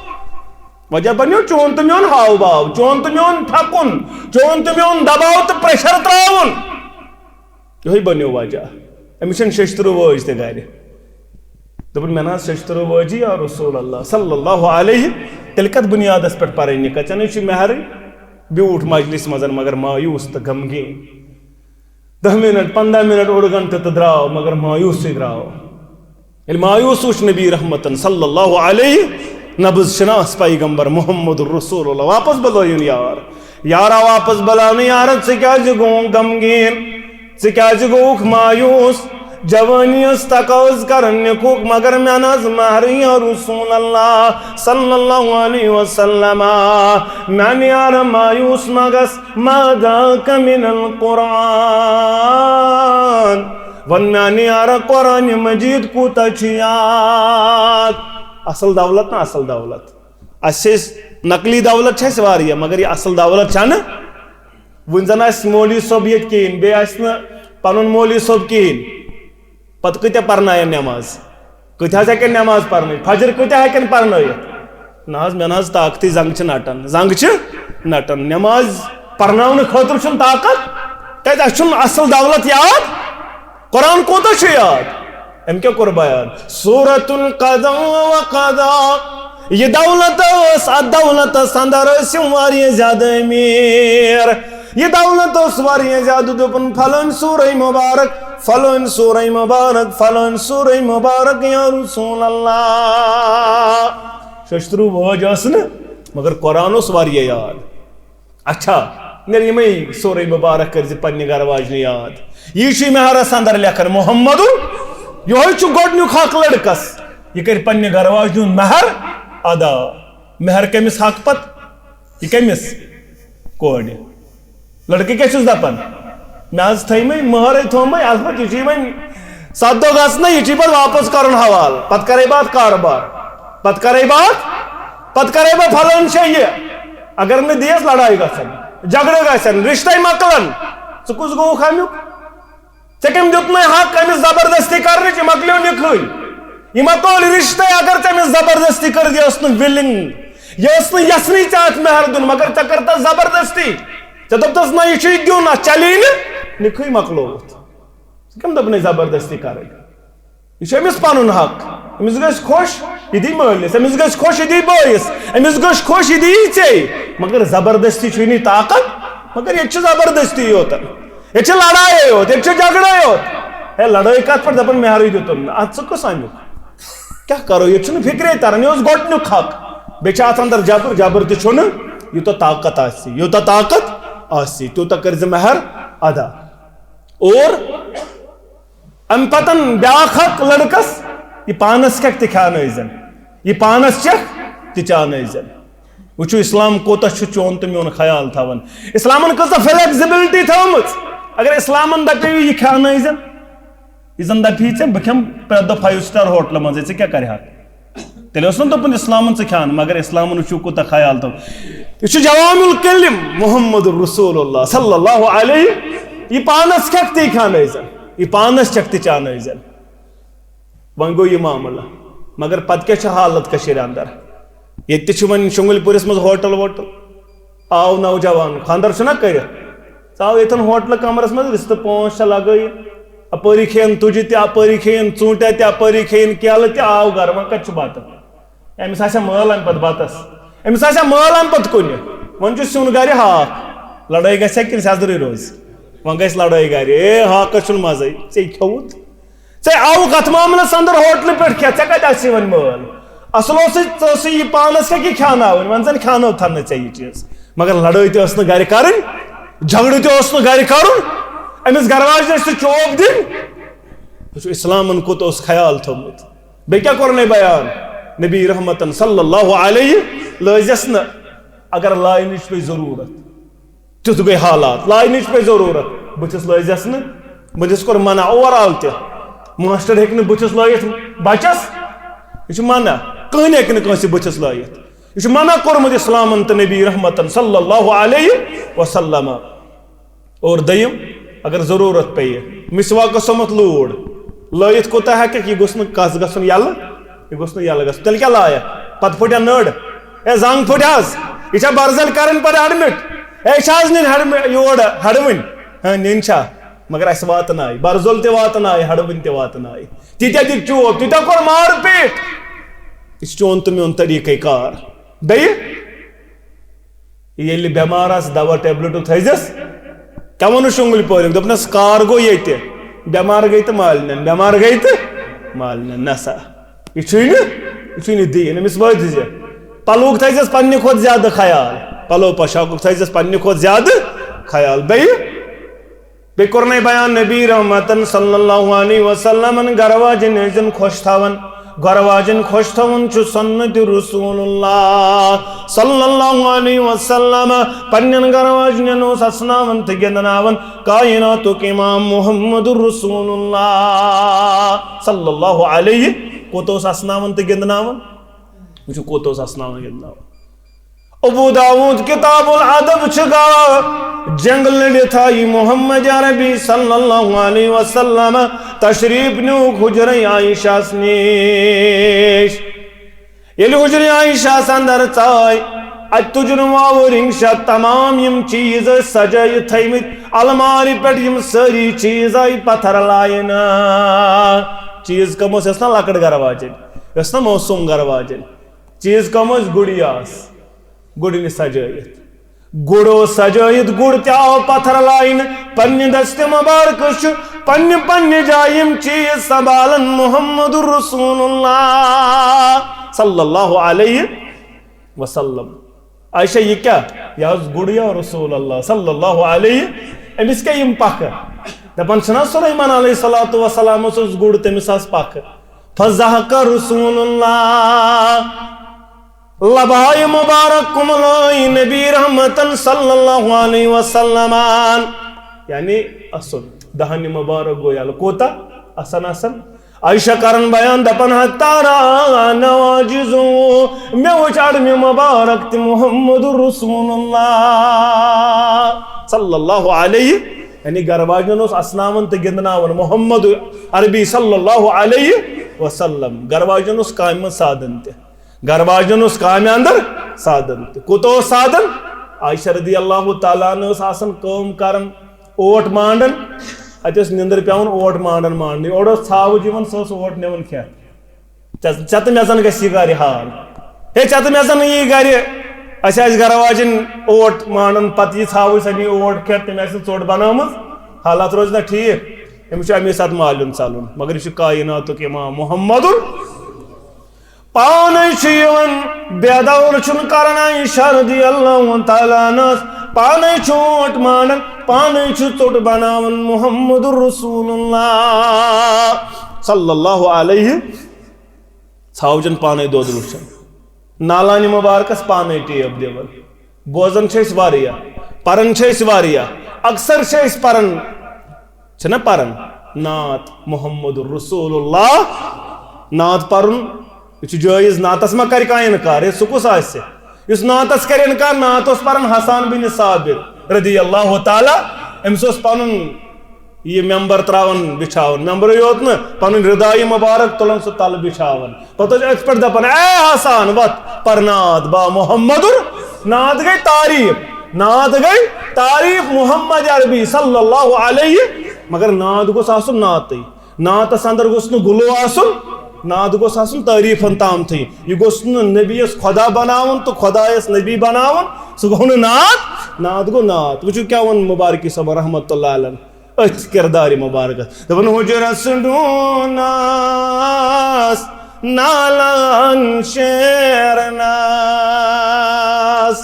وجہ بنیو چون تو میون ہاو باو چون تو میون تھکن چون تو میون دباؤ تو پریشر تراون یہ بنیو وجہ امس ششتر وج تہ گھر دپن مے ششتر وجی یا رسول اللہ صلی اللہ علیہ تیل کت بنیادس پہ پڑ نکاح ژے مہر بیوٹ مجلس مزن مگر مایوس تو غمگین 10 منٹ 15 منٹ اوڑ گھنٹہ تو دراو مگر مایوس دراو یل مایوس وچ نبی رحمتن صلی اللہ علیہ نبض شناس پیغمبر محمد رسول اللہ واپس بلائیون یارا واپس بلانے یار ژے کیازِ گوٚوُکھ غمگین ژے کیازِ گوٚوُکھ مایوس جوانی اس تقاض کرن نکوک مگر میں ناز مہری یا رسول اللہ صلی اللہ علیہ وسلم میں یار مایوس مگس ماداک من القرآن ون میں یار قرآن مجید کو تچیات اصل دولت نا اصل دولت اسے نقلی دولت چھے سواریا مگر یہ اصل دولت چھانا ون زن اس مولی صوب یت کین بے اسنا پنن مولی صوب کین پت کتیا پرنائن نماز کتیا ہیکن نماز پرن فجر کتیا ہیکن پرنائت ناز میں ناز طاقتی زنگ چھ نٹن نماز پرناون خاطر چھن طاقت کیا چھن اصل دولت یاد قرآن کوتا چھ یاد ام کیا کور بیان سورۃ القضاء وقضاء یہ دولت اس دولت اندر واریاہ زیادہ امیر یہ دولت اس واریاہ زیادہ دپن فلن سورہ مبارک فلن سورہ مبارک فلن سورہ مبارک یا رسول اللہ ششترو وج اسن مگر قرآن اس واریاہ یاد اچھا نیر یمے سورہ مبارک کر پنہ گھر واجنہ یاد یہ چھ مہرس اندر لکھن محمد یہ چھ گۄڈنیُک حق لڑکس یہ کر پنہ گھر واجنہ مہر ادا مہر کمس حق پت یہ کمس کوڑ لڑکہ کیا چھس دپان میں تھے مہر تھوم البتہ یہ ون 7 دۄہ گژھنا یہ پہ واپس کرن حوالہ پتہ کرے بات کاربار پتہ کرے بات پھلن سے یہ اگر نہ دیس لڑائی گھن جھگڑے گھن رشتہ مکلن ژٕ کُس گوٚوُکھ امیُک ژےٚ کٔمۍ دیُت مےٚ حق أمِس زبردستی کرنٕچ مکلیو نِکھٕے یہ مکول رشتہ اگر ژےٚ زبردستی کر یہ ولنگ یہ یسنی ژےٚ مہر دن مگر ژےٚ کرتا زبردستی ژےٚ دپتس نا یہ دن اتھ چلی نکھے مکلوت کم دپنے زبردستی کر یہ امس پن حق امس گھس خوش یہ دی مالس امس گھس خوش یہ دی بٲیس امس گھس خوش یہ دی ژے مگر زبردستی چھ طاقت مگر یہ زبردستی یوتن یہ لڑائی یوت یہ جھگڑے یوت ہے لڑائی کت پہ دپان مہرے دتن ات کس امیک کیا کرو یہ فکرے تران یہ گۄڈنیُک حق بیٚیہِ چھِ اتھ اندر جبر جبر تہِ چھُنہٕ یوٗتاہ طاقت آسی یوٗتاہ طاقت آسی تیوٗتاہ کٔرۍ زِ مہر ادا اور ام پتن بیاکھ حق لڑکس یہ پانس کھیٚکھ تہِ کھیٛاونٲیزن یہ پانس چکھ تہِ چاونٲیزن وٕچھو اسلام کوتاہ چھُ چون تہٕ میون خیال تھاوان اسلامن کۭژاہ فلیکزبلٹی تھٲومٕژ اگر اسلامن دپے یہ کھیٛاونٲیزن یہ زن دپی ژےٚ بہٕ کھٮ۪مہٕ پرٛٮ۪تھ دۄہ 5 سٹار ہوٹلہٕ منٛزٕے ژٕ کیٛاہ کرِہکھ تیٚلہِ اوس نہٕ دوٚپُن اسلامن ژٕ کھٮ۪ن مگر اسلامن وٕچھو کوٗتاہ خیال تھاو یہ چھُ جوامع الکلم محمد رسول اللہ صلی اللہ علیہ یہ پانس کھیٚکھ تی کھیٛاونٲیزن یہ پانس چکھ تہِ چاونٲیزن وۄنۍ گوٚو یہِ معاملہ مگر پتہٕ کیٛاہ چھِ حالت کٔشیٖرِ اندر ییٚتہِ تہِ چھُ وۄنۍ شُنٛگٕلۍ پوٗرِس منٛز ہوٹل ووٹل آو نوجوان خانٛدر چھُنہ کٔرِتھ ژاو ییٚتٮ۪ن ہوٹلہٕ کمرس منٛز رِستہٕ 5 6 لگٲیِتھ اپٲری کھیٚیَن تُجہِ تہِ اپٲری کھیٚیَن ژوٗنٛٹھا تہِ اپٲری کھیٚیَن کیلہٕ تہِ آو گرٕ وۄنۍ کتہِ چھُ بتہٕ أمِس آسیا مٲل امہِ پتہٕ بتس أمِس آسیا مٲل امہِ پتہٕ کُنہِ وۄنۍ چھُ سیُن گرِ ہاکھ لڑٲے گژھِ کِنہٕ سیٚزرٕے روزِ وۄنۍ گژھِ لڑٲے گرِ اے ہاکس چھُنہٕ مزے ژےٚ کھیوٚوُتھ ژےٚ آوُکھ اتھ معاملس اندر ہوٹلہٕ پٮ۪ٹھ کھٮ۪تھ ژےٚ کتہِ آسی وۄنۍ مٲل اصل اوسُے ژٕ ٲسٕے یہِ پانس کیٛاہ کہِ کھیٛاوناوٕنۍ وۄنۍ زن کھیٛاونٲوتھن نہٕ ژےٚ یہِ چیٖز مگر لڑٲے تہِ ٲس نہٕ گرِ کرٕنۍ جھگڑٕ تہِ اوس نہٕ گرِ کرُن أمِس گرواجنہِ ٲسۍ نہٕ چوب دِنۍ اسلامن کوٗتاہ اوس خیال تھوٚومُت بیٚیہِ کیٛاہ کوٚر بیان نبی رحمتن صلی اللہ علیہ لٲزٮ۪س نہٕ اگر لاینٕچ پیٚیہِ ضروٗرت تیُتھ گٔے حالات لاینٕچ پیٚیہِ ضروٗرت بٕتھِس لٲزٮ۪س نہٕ بٕتھِس کوٚر منع اوور آل تہِ ماسٹر ہیٚکہِ نہٕ بٕتھِس لٲیِتھ بچس یہ چھُ منع کٕہٕنۍ ہیٚکہِ نہٕ کٲنٛسہِ بٕتھِس لٲیِتھ یہ چھُ منع کوٚرمُت اسلامن تہٕ نبی رحمتن صلی اللہ علیہ وسلم اور دوٚیِم اگر ضروٗرت پیٚیہِ مسواکس آمُت لوٗر لٲیِتھ کوٗتاہ ہیٚککھ یہِ گوٚژھ نہٕ کس گژھُن یلہٕ یہ گوٚژھ نہٕ یلہٕ گژھُن تیٚلہِ کیٛاہ لایکھ پتہٕ پھٕٹیا نٔر اے زنٛگ پھٕٹ حظ یہِ چھا برزل کرٕنۍ پتہٕ ایڈمٹ اے چھا حظ نِنۍ یور ہڑوٕنۍ ہاں نِنۍ چھا مگر اسہِ واتنایہِ برزل تہِ واتنایہِ ہڑوٕنۍ تہِ واتنایہِ تیٖتیاہ دِتۍ چوب تیٖتیاہ کوٚر مار پیٖٹ یہ چھُ چون تہٕ میون طریٖقے کار بیٚیہِ ییٚلہِ بٮ۪مار آسہِ دوا ٹیبلِٹُک تھٲیزٮ۪س کیٛاہ ووٚنُس شُنٛگٕلۍ پورِم دوٚپنس کار گوٚو ییٚتہِ بٮ۪مار گٔے تہٕ مالنٮ۪ن بٮ۪مار گٔے تہٕ مالنٮ۪ن نسا یہ چھُے نہٕ دیٖن أمِس وٲتۍ زِ پلوُک تھٲیزٮ۪س پننہِ کھۄتہٕ زیادٕ خیال پلو پۄشاکُک تھٲیزٮ۪س پننہِ کھۄتہٕ زیادٕ خیال بیٚیہِ کوٚر بیان نبی رحمتن صلی اللہ علیہ وسلمن گرٕ واجٮ۪ن ٲسۍزٮ۪ن خۄش تھاوان گرٕ واجٮ۪ن خۄش تھاوُن چھُ سنتِ رسول اللہ صلی اللہ علیہ وسلم پننٮ۪ن گرٕ واجنٮ۪ن اوس اسناوان تہٕ گِنٛدناوان کائناتُک امام محمد رسول اللہ صلی اللہ علیہ کوٗتاہ اوس اسناوان تہٕ گِنٛدناوان وٕچھو کوٗتاہ اوس اسناوان گِنٛدناوان ابو داؤد کتاب الادب چھُ گا جنگ لڑِتھ آیہِ محمد عربی صلی اللہ علیہ وسلم تشریف نیوٗکھ حجرے عائشہس نِش ییٚلہِ حجرے عائشہس اندر ژاے اتہِ تُجُن واوٕ شاہ تمام یم چیٖز ٲسۍ سجٲیِتھ تھٲیمٕتۍ المارِ پٮ۪ٹھ یم سٲری چیٖز آیہِ پتھر لاینہٕ چیٖز کم ٲسۍ نا لۄکٕٹ گرٕ واجٮ۪ن ٲسۍ نا موسوٗم گرٕ واجٮ۪ن چیٖز کم ٲسۍ گُڑی آسہٕ گُڑنہِ سجٲیِتھ گُر اوس سجٲیِتھ گُر تہِ آو پتھر لاینہٕ پننہِ دستہِ مبارکہٕ چھُ پننہِ پننہِ جایہِ یم چیٖز سنبھالان محمد رسول اللہ صلی اللہ علیہ وسلم عائشہ یہ کیا یہ ٲس گُڑیا رسول اللہ صلی اللہ علیہ أمِس کیٛاہ یم پکھٕ دپان چھِنا سُلیمان علیہ الصلوۃ والسلام اوس گُر تٔمِس آسہٕ پکھٕ فضحک رسول اللہ لبہائے مبارک کملائے نبی رحمتن صلی اللہ علیہ وسلم یعنی اصل دہنہِ مبارک گو یلہٕ کوتاہ اصل عائشہ کرن بیان دپان تارا نواجزو مےٚ وٕچھ اڑمہِ مبارک تہِ محمد رسول اللہ صلی اللہ علیہ یعنی گرٕ واجنٮ۪ن اوس اسناوان تہٕ گِنٛدناوان محمد عربی صلی اللہ علیہ وسلم گرواجن اس کام سادن تے گرواجن اس کام اندر سادن تے کوتو سادن عائشہ رضی اللہ تعالیٰ عنہ اس آسن کام کرن اوٹ مانڈن اتس نندر پیون اوٹ مانڈن مانڈنی اوڑ ثاو جیون سوس اوٹ نیون کھیا چت میزن گسی گاری حال ہے چت میزن یہ گاری اس گرواجن اوٹ مانڈن پتہ یہ ثاو سنی اوٹ کھیا تم اس ژوٹ بنامز حالات روز نا ٹھیک امس امی سات مالن ژلن مگر یہ کائناتک امام محمد پانے بیدور چھن کرنا عائشہ رضی اللہ تعالیٰ عنہ پانے چھوٹ مانن پانے ژوٹ بناون محمد رسول اللہ صلی اللہ علیہ ژھاوجن پانے دود وچھن نالانی مبارکس پانے ٹیب دیون بوزن چھس واریاہ پرن چھس واریاہ اکثر چھس پرن چھنا پرن نعت محمد رسول اللہ نعت پرن یہ جائز نعتس ما کر انکار یہ سکس آسے اس نعتس کر انکار نعت اس پرن حسان بن ثابت رضی اللہ تعالی امس اس پنن یہ ممبر تراون بچھاون ممبر یوت نا پنن ردائی مبارک تلن سو تل بچھاون پتہ اس پر دپن اے حسان وت پر نعت با محمد نعت گئی تعریف نعت گئی تعریف محمد عربی صلی اللہ علیہ مگر نعت گوس آسن نعت نعتس اندر گوس نہ گلو آسن نعت گوس آسن تعریفن تام تھی یہ گوس نہ نبیس خدا بناون تو خدایس نبی بناون سہ گو نہ نعت نعت گو نعت وچھو کیا ون مبارکی صاحب رحمت اللہ علیہ اتھ کردار مبارک دپن حجرس ڈوناس نالان شیر ناس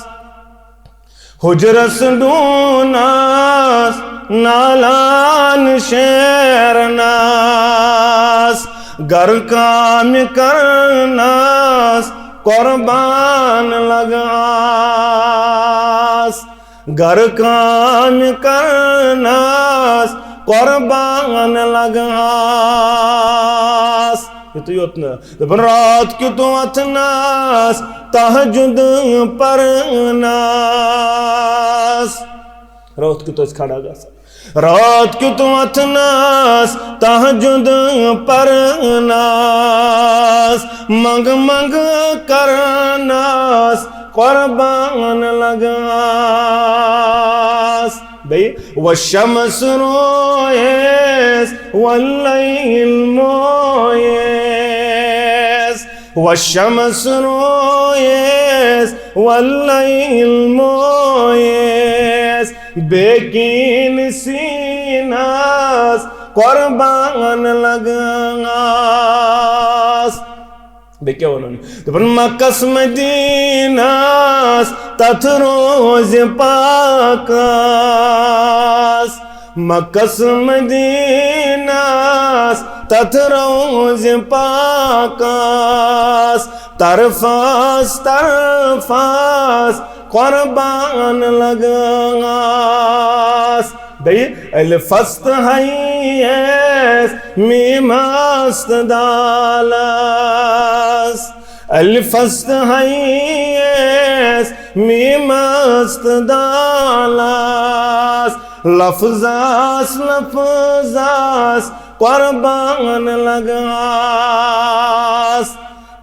حجرس ڈوناس نالان شیر ناس گر کام کرناس قربان لگاس گر کام کرناس قربان لگاس یہ تو یوتنا دپن رات کی تو اتناس تہجد پرناس رات کی تو اس کھڑا گا رات کی تو اتناس تہجد پرناس منگ منگ کرناس قربان لگاس بھئی والشمس رویس واللیل مویس والشمس رویس واللیل مویس بیکین سیناس قربان لگاس بیکیا ونن دپن مکس مدیناس تتھ روز پاکاس مکس مدیناس تتھ روز پاکاس طرفاس طرفاس قربان لگاس بھئی الفست حییس میماست دالاس الفست حییس میماست دالاس لفظاس لفظاس قربان لگاس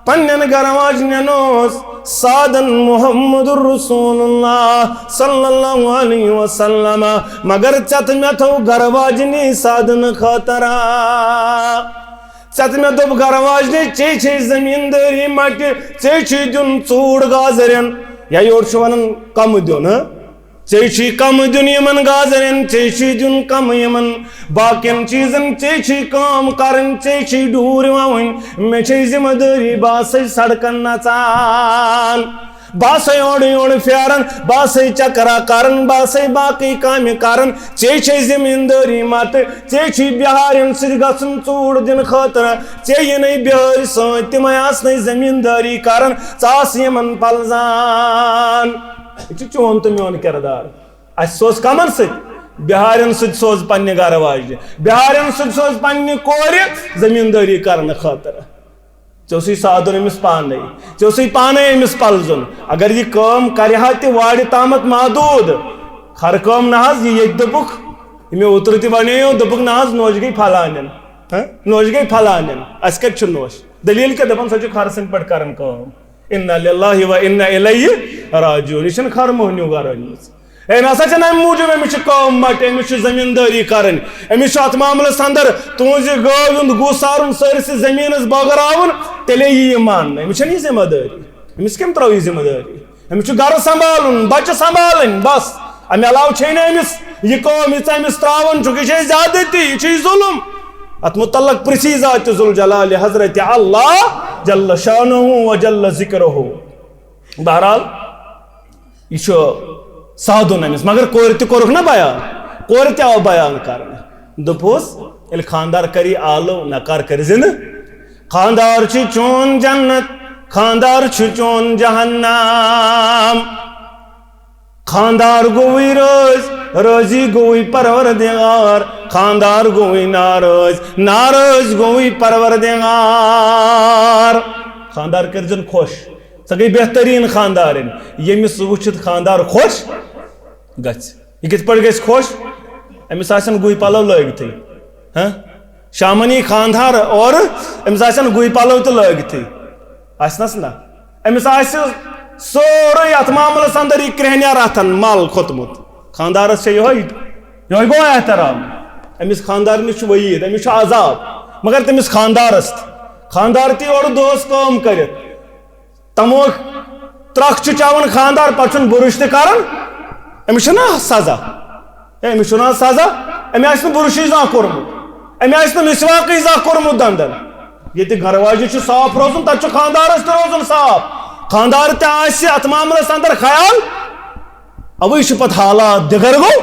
پنن گرواج ننوس سادن محمد رسول اللہ صلی اللہ علیہ وسلم مگر چت میں تھو گرواجنی سادن خطرہ چت میں دب گرواجنی چیچے زمینداری مٹ چیچے دن چوڑ گازرین یا یور شوانن کم دیون چیچی کم دن یمن گازرین چیچی دن کم یمن باقین چیزن چیچی کام کرن چیچی ڈور وون میں چی ذمہ داری باسی سڑکن نچان باسی اوڑی اوڑی فیارن باسی چکرا کرن باسی باقی کامی کرن چیچی زمینداری مات چیچی بیہارین سرگسن چوڑ دن خاطر چیئی نئی بیہاری سوئی تیمیاس نئی زمینداری کرن چاس یمن پلزان یہ چون تو میون کردار اس سوز کمن ست بہارن ست سوز پنہ گھر واجنہ بہارن ست سوز پنہ کور زمینداری کرنے خاطر چوسی سادن امس پانے چوسی پانے امس پلزن اگر یہ کام کرہا تہ واڑ تامت محدود ہر کام نہ یہ دپک یہ اوتر تہ ونیو دپک نہ نوج گئی پھلانن نوش گئی پھلان اس کت نوش دلیل کیا دپان سو خرسن پہ کران انا للہ و انا الیہ راجعون یہ خر موہنیو گر أنمٕژ اے نسا چھن ام موجود امس قوم مٹ امس زمینداری کرن امس ات معاملس اندر تہذ گاو ہند گو سارن سارس زمینس بغراون تیلے یہ مان امس یہ ذمہ داری امس کم ترو یہ ذمہ داری امس گر سنبھالن بچہ سنبھالن بس امہ علاوہ چھ امس یہ قوم یہ امس تراون چونکہ یہ زیادتی یہ ظلم ات متعلق پرسی ذات ذوالجلال حضرت اللہ جل شانہ و جل ذکرہ بہرحال یہ سادن امس مگر کور تہ کورک نا بیان کور تہ آو بیان کرنے دپوس یل خاندار کری آلو نکار کر زند خاندار چھ چون جنت خاندار چھ چون جہنم خاندار گوئی روز روزی گوئی پروردگار خاندار گوئی ناراض ناراض گوئی پروردگار خاندار کرزن خوش سا گئی بہترین خاندارن یمس وچھت خاندار خوش گھس یہ کت پہ گھس خوش امس آسن گوئی پلو لگتھی شامنی خاندار اور امس آسن گوئی پلو تو لگتھی آسنس نا امس آس سورے ات معاملس اندر یہ کرہنیا راتن مال کھوتمت خاندارس سے یہ گو احترام امس خاندار نش وعید امس عذاب مگر تمس خاندارس خاندار تی اور دوس کام کرت تمو ترخ چاون خاندار پہ برش تہ کران امس نا سزا امس نا سزا امہ آس برشی زان کورمت امہ آس مسواقی زان کورمت دندن یہ گھر واجہ صاف روزن تت خاندارس تہ روزن صاف خاندار تہ آس ات معاملس اندر خیال اوے پتہ حالات دگر گو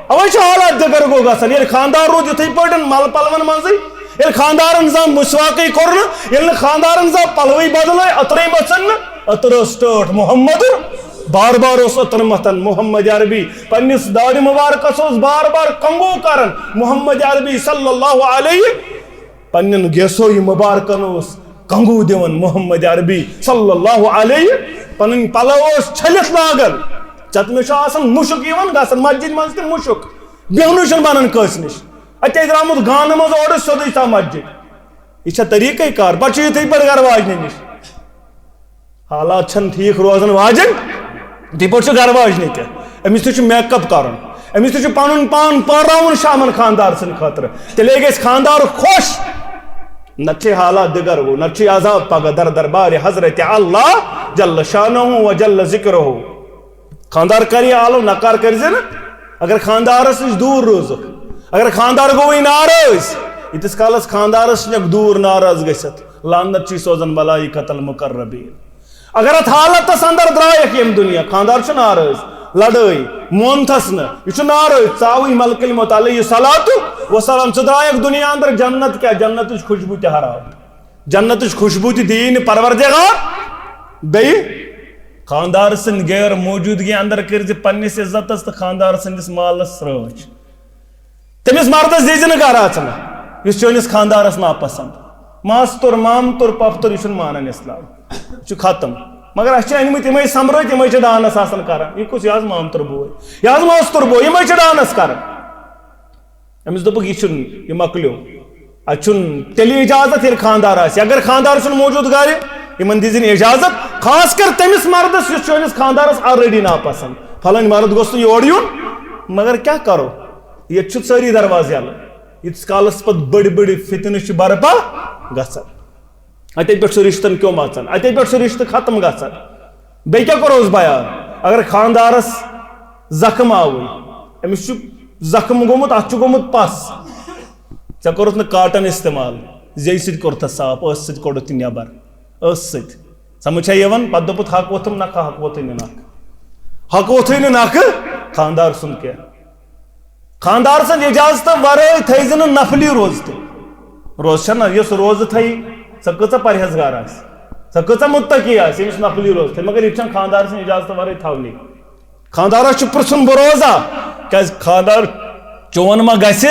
اوے حالات دگر گو گھن یل خاندار رود یتھے پہ مل پلون منزے یل خاندارن زان مسواقی کورن یل خاندارن زان پلوی بدلے اترے مچن اتر سٹارٹ محمد بار بار اس اتر متن محمد عربی پنس داڑی مبارکس بار بار کنگو کرن محمد عربی صلی اللہ علیہ پنن گیسو مبارکن کنگو دیون محمد عربی صلی اللہ علیہ پنن پلو چھلت لاگن چت میں آسان مشک گھن مسجد مز تہ مشک بہن بنان کس نش اتنے درامت گانہ مز اور سیودے تا مسجد یہ طریقہ کار پہ یتھے پہ گھر واجنہ نش حالات چھن ٹھیک روزان واجن تھی پہ گھر واجنہ تہ امس تہ میک اپ کرن امس تہ پن پان پان شامن خاندار سن خاطر تیلے گھس خاندار خوش نتہ حالات دگر گو نتہ عذاب پگہ در دربار حضرت اللہ جل شانہ و جل ذکرہ خاندار کری آلو نکار کر زن اگر خاندارس نش دور روزک اگر خاندار گوئی ناراض یتس کالس خاندارس نش دور ناراض گژھت لعنت چی سوزن ملائکۃ المقربین اگر ات حالتس اندر درائک یم دنیا خاندار چھ ناراض لڑائی مونتھس نا یہ ناراض ژاوی ملک الموت علیہ الصلوۃ والسلام ژٕ درائک دنیا اندر جنت کیا جنت خوشبو تہ حرام جنت خوشبو تہ دین پروردگار بیٚیہِ خاندار سن غیر موجودگی اندر کر پنس عزتس تو خاندار سندس مالس سرچ تمس مردس دیزن گھر اچنا اس چونس خاندارس ناپسند ماستر مامتر پپتر یہ مانان اسلام یہ ختم مگر اس انمت یم سمبرت یم ڈانس آسان کران یہ کس یہ مامتر بوے یہ ماستر بوے یم ڈانس کران امس دپک یہ مکلیو اتن تیلی اجازت یل خاندار آس اگر خاندار چھ موجود گھر یمن دزن اجازت خاص کر تمس مردس یس چونس خاندارس آلریڈی ناپسند پھلن مرد گوس یور یون مگر کیا کرو یہ ساری دروازے یل یتس کالس پت بڑی بڑی فتنہ برپا گھان اتنے پہ رشتن کیوں مچان اتنے پہ رشتہ ختم گھان بیٚیہِ کیا کروس بیان اگر خاندارس زخم آوے امس زخم گومت ات گومت پس ژے کورُتھ نہٕ کاٹن استعمال زیٚیہِ سۭتۍ کوٚرتھس صاف ٲسہٕ سۭتۍ کوٚڑُتھ یہِ نٮ۪بر ٲسہٕ سۭتۍ سمجھ چھا یِوان پتہٕ دوٚپُتھ حق ووٚتھُم نکھٕ حق ووٚتھُے نہٕ نکھٕ حق ووٚتھُے نہٕ نکھٕ خاندار سُنٛد کینٛہہ خاندار سٕنٛدِ اجازتہٕ ورٲے تھٲیزِ نہٕ نفلی روزٕ تہِ روزٕ چھےٚ نہ یۄس روزٕ تھایہِ سۄ کۭژاہ پرہیزگار آسہِ سۄ کۭژاہ مُتقی آسہِ ییٚمِس نفلی روزٕ تھایہِ مگر یہِ چھَنہٕ خاندار سٕنٛدِ اجازتہٕ ورٲے تھاونٕے خاندارس چھُ پرٛژھُن بہٕ روزا کیٛازِ خاندار چون ما گژھِ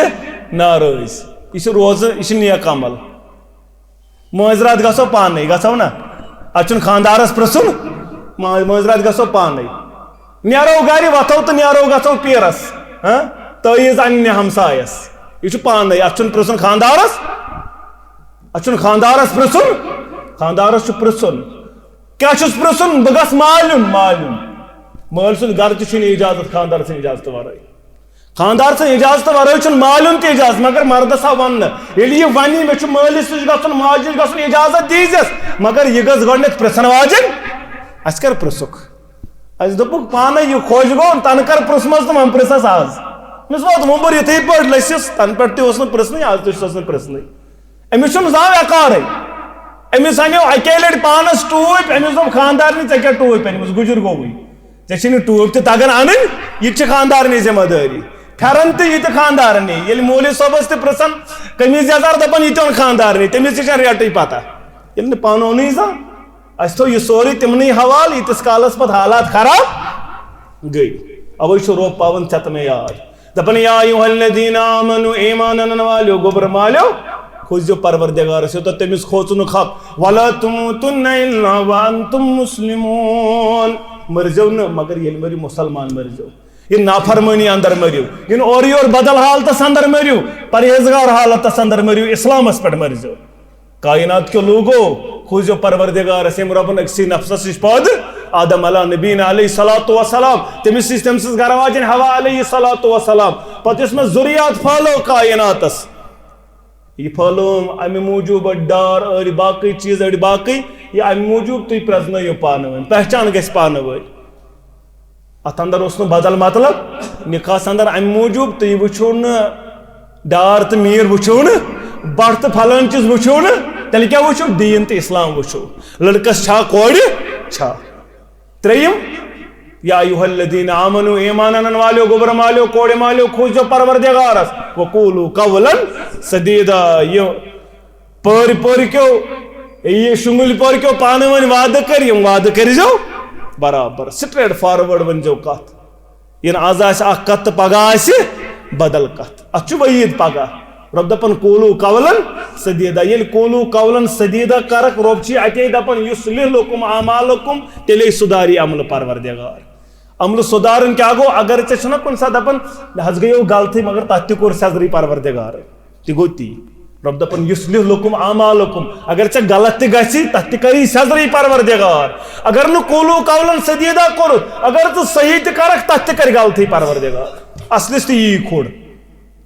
ناراض یہ روزٕ یہِ چھِ نیک عمل مٲنٛزِ راتھ گژھو پانے گژھو نا اتھ چھُنہٕ خاندارس پرٛژھُن مٲنٛزِ راتھ گژھو پانے نیرو گرِ وتھو تہٕ نیرو گژھو پیٖرس تٲیٖز اننہِ ہمسایس یہ چھُ پانے اتھ چھُنہٕ پرٛژھُن خاندارس اچھن خاندارس پرسن خاندارس پرسن کیا چھس پرسن بہ گژھ مالین مالین مال سن گھر تہ اجازت خاندار سن اجازت ورٲے خاندار سن اجازت ورٲے چھن مالین تہ اجازت مگر مردس آو ون ییٚلہِ یہِ ونہِ مےٚ چھُ مٲلِس نِش گژھُن ماجہِ نِش گژھُن اجازت دیٖزٮ۪س مگر یہِ گٔژھ گۄڈنٮ۪تھ پرژھن واجٮ۪ن اَسہِ کر پرژھُکھ اَسہِ دوٚپُکھ پانے یہِ خۄش گوٚو تنہٕ کر پرژھمَس تہٕ وۄنۍ پرژھس آز أمِس ووت ووٚمبُر یِتھٕے پٲٹھۍ لٔسِس تنہٕ پٮ۪ٹھ تہِ اوس نہٕ پرژھنٕے آز تہِ چھُس نہٕ پرژھنٕے أمِس چھُنہٕ زانٛہہ وٮ۪کارٕے أمِس اَنیو اَکے لٹہِ پانس ٹوٗپۍ أمِس دوٚپ خاندارنہِ ژےٚ کیٛاہ ٹوٗپۍ أنۍمٕژ گُجُر گوٚوُے ژےٚ چھِی نہٕ ٹوٗپۍ تہِ تگان اَنٕنۍ یہِ تہِ چھِ خاندارنٕے ذمہٕ دٲری پھٮ۪رن تہِ یہِ تہِ خاندارنٕے ییٚلہِ مولوی صٲبس تہِ پرژھان قمیٖض یزار دپان یہِ تہِ اوٚن خاندارنٕے تٔمِس تہِ چھنہٕ ریٹٕے پتہ ییٚلہِ نہٕ پانہٕ اوٚنُے زانٛہہ اَسہِ تھوٚو یہِ سورُے تِمنٕے حوالہٕ ییٖتِس کالس پتہٕ حالات خراب گٔے اوے چھُ رۄب پاوان ژےٚ تہٕ مےٚ یاد دپان یا ایُہا الذیٖنَ آمنوٗ ایمان انن والیو گوٚبرٕ مالیو کھوٗژِو پروردگارس یوٚتتھ تٔمِس کھوژنُک حق وَلَا تُموٗتُنَّ إِلَّا وَأَنتُم مُسلِموٗن مٔرزیو نہٕ مگر ییٚلہِ مٔرِو مُسلمان مٔرزیو یہ نافرمٲنی اندر مٔرِو یِن اورٕ یور بدل حالتس اندر مٔرِو پرہیزگار حالتس اندر مٔرِو اسلامس پٮ۪ٹھ مٔرزیو کائنات کیو لوگو کھوٗژِو پروردگارس ییٚمۍ رۄبن أکسٕے نفسس نِش پٲدٕ آدم علیٰ نبیٖنہ علیہ صلاتُ وسلام تٔمِس نِش تٔمۍ سٕنٛز گرٕ واجٮ۪ن حوا علیہ صلاتُ وسلام پتہٕ یُس مےٚ ذُریات پھٲلٲو کائناتس یہ پھٲلٲوٕم امہِ موٗجوٗب أڑۍ ڈار أڑۍ باقٕے چیٖز أڑۍ باقٕے یہِ امہِ موٗجوٗب تُہۍ پرٛزنٲیِو پانہٕ ؤنۍ پہچان گژھِ پانہٕ ؤنۍ اتھ اندر اوس نہٕ بدل مطلب نکاحس اندر امہِ موٗجوٗب تُہۍ وٕچھِو نہٕ ڈار تہٕ میٖر وٕچھِو نہٕ بٹ تہٕ پھلٲنۍ چیٖز وٕچھِو نہٕ تیٚلہِ کیٛاہ وٕچھِو دیٖن تہٕ اسلام وٕچھِو لڑکس چھا کورِ چھا ترٛیٚیِم یا ایُہا الذیٖنَ آمنوٗ ایمان انن والیو گوٚبرٕ مالیو کورِ مالیو کھوٗژِو پروردگارس وقوٗلوٗ قولاً سدیٖدا یہِ پٲرۍ پٲرۍ کیو یہِ شُنگٕلۍ پٲرۍ کیو پانہٕ ؤنۍ وعدٕ کٔرۍ یِم وعدٕ کٔرۍزیو برابر سٹریٹ فاروٲڈ ؤنۍزیو کتھ یِنہٕ آز آسہِ اکھ کتھ تہٕ پگہہ آسہِ بدل کتھ اتھ چھُ وعیٖد پگہہ رۄب دپان قوٗلوٗ قولاً سدیٖدا ییٚلہِ قوٗلوٗ قولاً سدیٖدا کرکھ رۄب چھِ اتے دپان یُصلحُکُم اعمالکُم تیٚلے سُداری عملہٕ پروردگار عملہٕ سُدارُن کیٛاہ گوٚو اگر ژےٚ چھُنہ کُنہِ ساتہٕ دپان مےٚ حظ گٔیو غلطی مگر تتھ تہِ کوٚر سیٚزرٕے پروردگارے تہِ گوٚو تی رۄب دپان یُصلحُکُم اعمالکُم اگر ژےٚ غلط تہِ گژھی تتھ تہِ کری سیٚزرٕے پروردگار اگر نہٕ قوٗلوٗ قولاً سدیٖدا کوٚرُتھ اگر ژٕ صحیح تہِ کرکھ تتھ تہِ کرِ غلطی پروردگار اصلس تہِ یی کھُڑ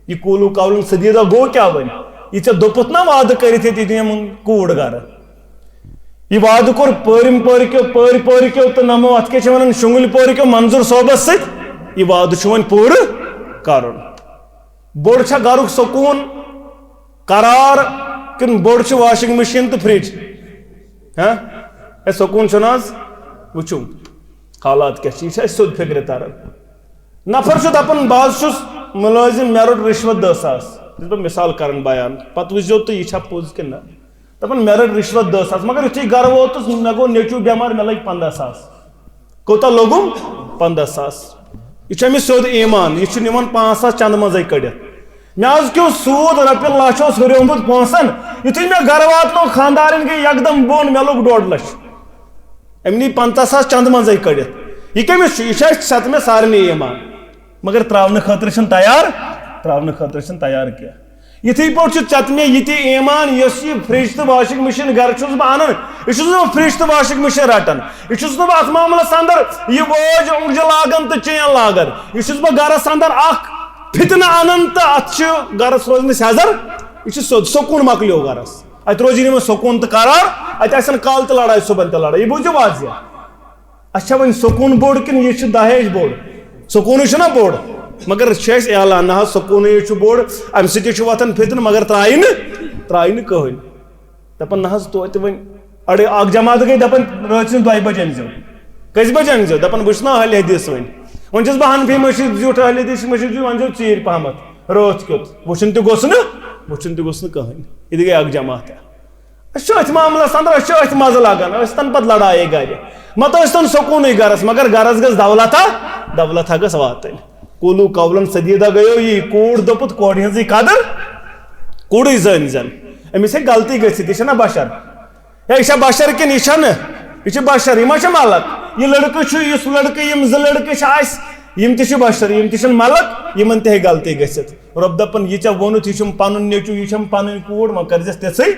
یہ قوٗلوٗ قولاً سدیٖدا گوٚو کیٛاہ وۄنۍ یہِ ژےٚ دوٚپُتھ نا وعدٕ کٔرِتھ ییٚتہِ دِمُن کوٗر گرٕ یہ وعدٕ کوٚر پٲرِم پٲرۍ کیو تہٕ نمو اتھ کیٛاہ چھِ ونان شُنگٕلۍ پٲرۍ کیو منظوٗر صٲبس سۭتۍ یہ وعدٕ چھُ وۄنۍ پوٗرٕ کرُن بوٚڑ چھا گرُک سکوٗن قرار کِنہٕ بوٚڑ چھُ واشنگ مشیٖن تہٕ فرج ہے سکوٗن چھُنہٕ حظ وٕچھِو حالات کیٛاہ چھِ یہِ چھِ اَسہِ سیوٚد فِکرِ تران نفر چھُ دپان بہٕ حظ چھُس مُلٲزِم مےٚ روٚٹ رِشوت 10 ساس یہِ چھُس بہٕ مِثال کران بیان پتہٕ وٕچھزیو تُہۍ یہِ چھا پوٚز کِنہٕ نہ دپان مےٚ رٔٹ رِشوت 10 ساس مگر یُتھُے گرٕ ووتُس مےٚ گوٚو نیٚچوٗ بٮ۪مار مےٚ لٔگۍ 15 ساس کوٗتاہ لوٚگُم 15 ساس یہِ چھُ أمِس سیوٚد ایمان یہِ چھُ نِوان 5 ساس چندٕ منٛزٕے کٔڑِتھ مےٚ حظ کیٚو سوٗد رۄپیہِ لچھ اوس ہُریومُت پونٛسن یُتھُے مےٚ گرٕ واتنو خانٛدارٮ۪ن گٔے یکدم بۄن مےٚ لوٚگ 2.5 لچھ أمۍ نی 50 ساس چندٕ منٛزٕے کٔڑِتھ یہِ کٔمِس چھُ یہِ چھُ اَسہِ سَتہٕ مےٚ سارنٕے ایمان مگر تراونہٕ خٲطرٕ چھِنہٕ تیار کینٛہہ یِتھٕے پٲٹھۍ چھُ ژےٚ تہٕ مےٚ یہِ تہِ ایمان یۄس یہِ فرج تہٕ واشنگ مشیٖن گرٕ چھُس بہٕ انان یہِ چھُس نہٕ بہٕ فرج تہٕ واشنگ مشیٖن رٹان یہِ چھُس نہٕ بہٕ اتھ معاملس اندر یہِ وٲج اوٚنٛگجہِ لاگان تہٕ چین لاگان یہِ چھُس بہٕ گرس اندر اکھ فتنہٕ انان تہٕ اتھ چھُ گرس روزنہٕ سیٚزر یہِ چھُ سیوٚد سکوٗن مۄکلیو گرس اتہِ روزِ نہٕ وۄنۍ سکوٗن تہٕ قرار اتہِ آسن کالہٕ تہِ لڑٲے صبحن تہِ لڑٲے یہِ بوٗزِو واضح اَسہِ چھا وۄنۍ سکوٗن بوٚڑ کِنہٕ یہِ چھُ دہیج بوٚڑ سکوٗنٕے چھُنہ بوٚڑ مگر چھُ اَسہِ اعلان نہ حظ سکوٗنٕے چھُ بوٚڑ امہِ سۭتۍ چھُ وۄتھان فتنہٕ مگر ترٛایہِ نہٕ کٕہٕنۍ دپان نہ حظ توتہِ وۄنۍ اڑے اکھ جماعت گٔے دپان رٲژ سٕنٛزِ 2 بجہِ أنۍزیو کٔژِ بجہِ أنۍزیو دپان بہٕ چھُس نا اہلِ حدیٖث وۄنۍ چھُس بہٕ حنفی مٔشیٖد زیُٹھ اہلِ حدیٖث مٔشیٖد زیُٹھ أنۍزیو ژیٖرۍ پہمتھ رٲژ کیُتھ وٕچھُن تہِ گوٚژھ نہٕ کٕہٕنۍ یہِ تہِ گٔے اکھ جماعت أسۍ چھِ أتھۍ معاملس اندر أسۍ چھِ أتھۍ مزٕ لگان ٲسۍتن پتہٕ لڑایے گرِ متہٕ ٲسۍتن سکوٗنٕے گرس مگر گرس گٔژھ دولتھا گٔژھ واتٕنۍ قوٗلوٗ قولاً سدیٖدا گٔیو یی کوٗر دوٚپُت کورِ ہٕنٛزٕے قدر کوٗرٕے زٲنۍ زن أمِس ہیٚکہِ غلطی گٔژھِتھ یہِ چھےٚ نہ بشر ہے یہِ چھےٚ بشر کِنہٕ یہِ چھنہٕ یہِ چھِ بشر یہِ ما چھِ ملک یہِ لڑکہٕ چھُ یُس لڑکہٕ یِم 2 لڑکہٕ چھِ اَسہِ یم تہ بشر یم تہ ملک یمن تہ غلطی گژھِتھ رب دپن یہ ژےٚ ووٚنُتھ یہِ چھُم پنُن نیٚچوٗ یہِ چھم پنٕنۍ کوٗر وۄنۍ کٔرزٮ۪س تِژھٕے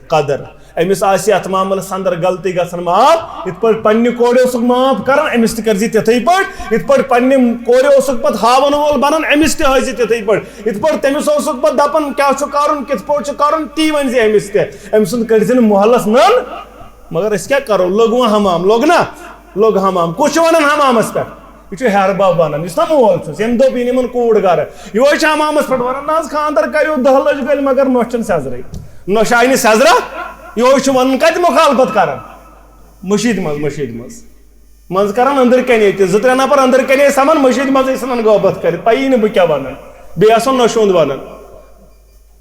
قدر أمِس آسہِ اتھ معاملس اندر غلطی گژھان معاف یِتھ پٲٹھۍ پننہِ کورِ اوسُکھ معاف کران أمِس تہِ کٔرزِ تِتھٕے پٲٹھۍ یِتھ پٲٹھۍ پننہِ کورِ اوسُکھ پتہٕ ہاوَن وول بنان أمِس تہِ ہٲیزِ تِتھٕے پٲٹھۍ یِتھ پٲٹھۍ تٔمِس اوسُکھ پتہٕ دپان کیاہ چھُ کرُن کِتھ پٲٹھۍ چھُ کرُن تی ؤنزِ أمِس تہِ أمۍ سُنٛد کٔرزِ نہٕ محلس نٔن مگر أسۍ کیاہ کرو لوٚگ وۄنۍ حمام لوٚگ نا لوٚگ حمام کُس چھُ ونان حمامس پٮ۪ٹھ یہ چھُ ہیٚہر بب ونان یُس نا مول چھُس ییٚمۍ دوٚپ یِن یِمن کوٗر گرٕ یِہوے چھُ حمامس پٮ۪ٹھ ونان نہ حظ خانٛدر کریو 10 لچھ گٔلۍ مگر نۄش چھنہٕ سیٚزرٕے نۄش آیہِ نہٕ سیٚزرا یِہوے چھُ ونان کتہِ مُخالفت کران مٔشیٖد منٛز کران أنٛدرٕ کَنہِ ییٚتہِ 2-3 نفر أنٛدرٕ کَنہِ ٲسۍ سمان مٔشیٖد منٛز ٲسۍ ژھٕنان غٲبت کٔرِتھ پیی نہٕ بہٕ کیاہ ونان بیٚیہِ آسان نۄشہِ ہُنٛد ونان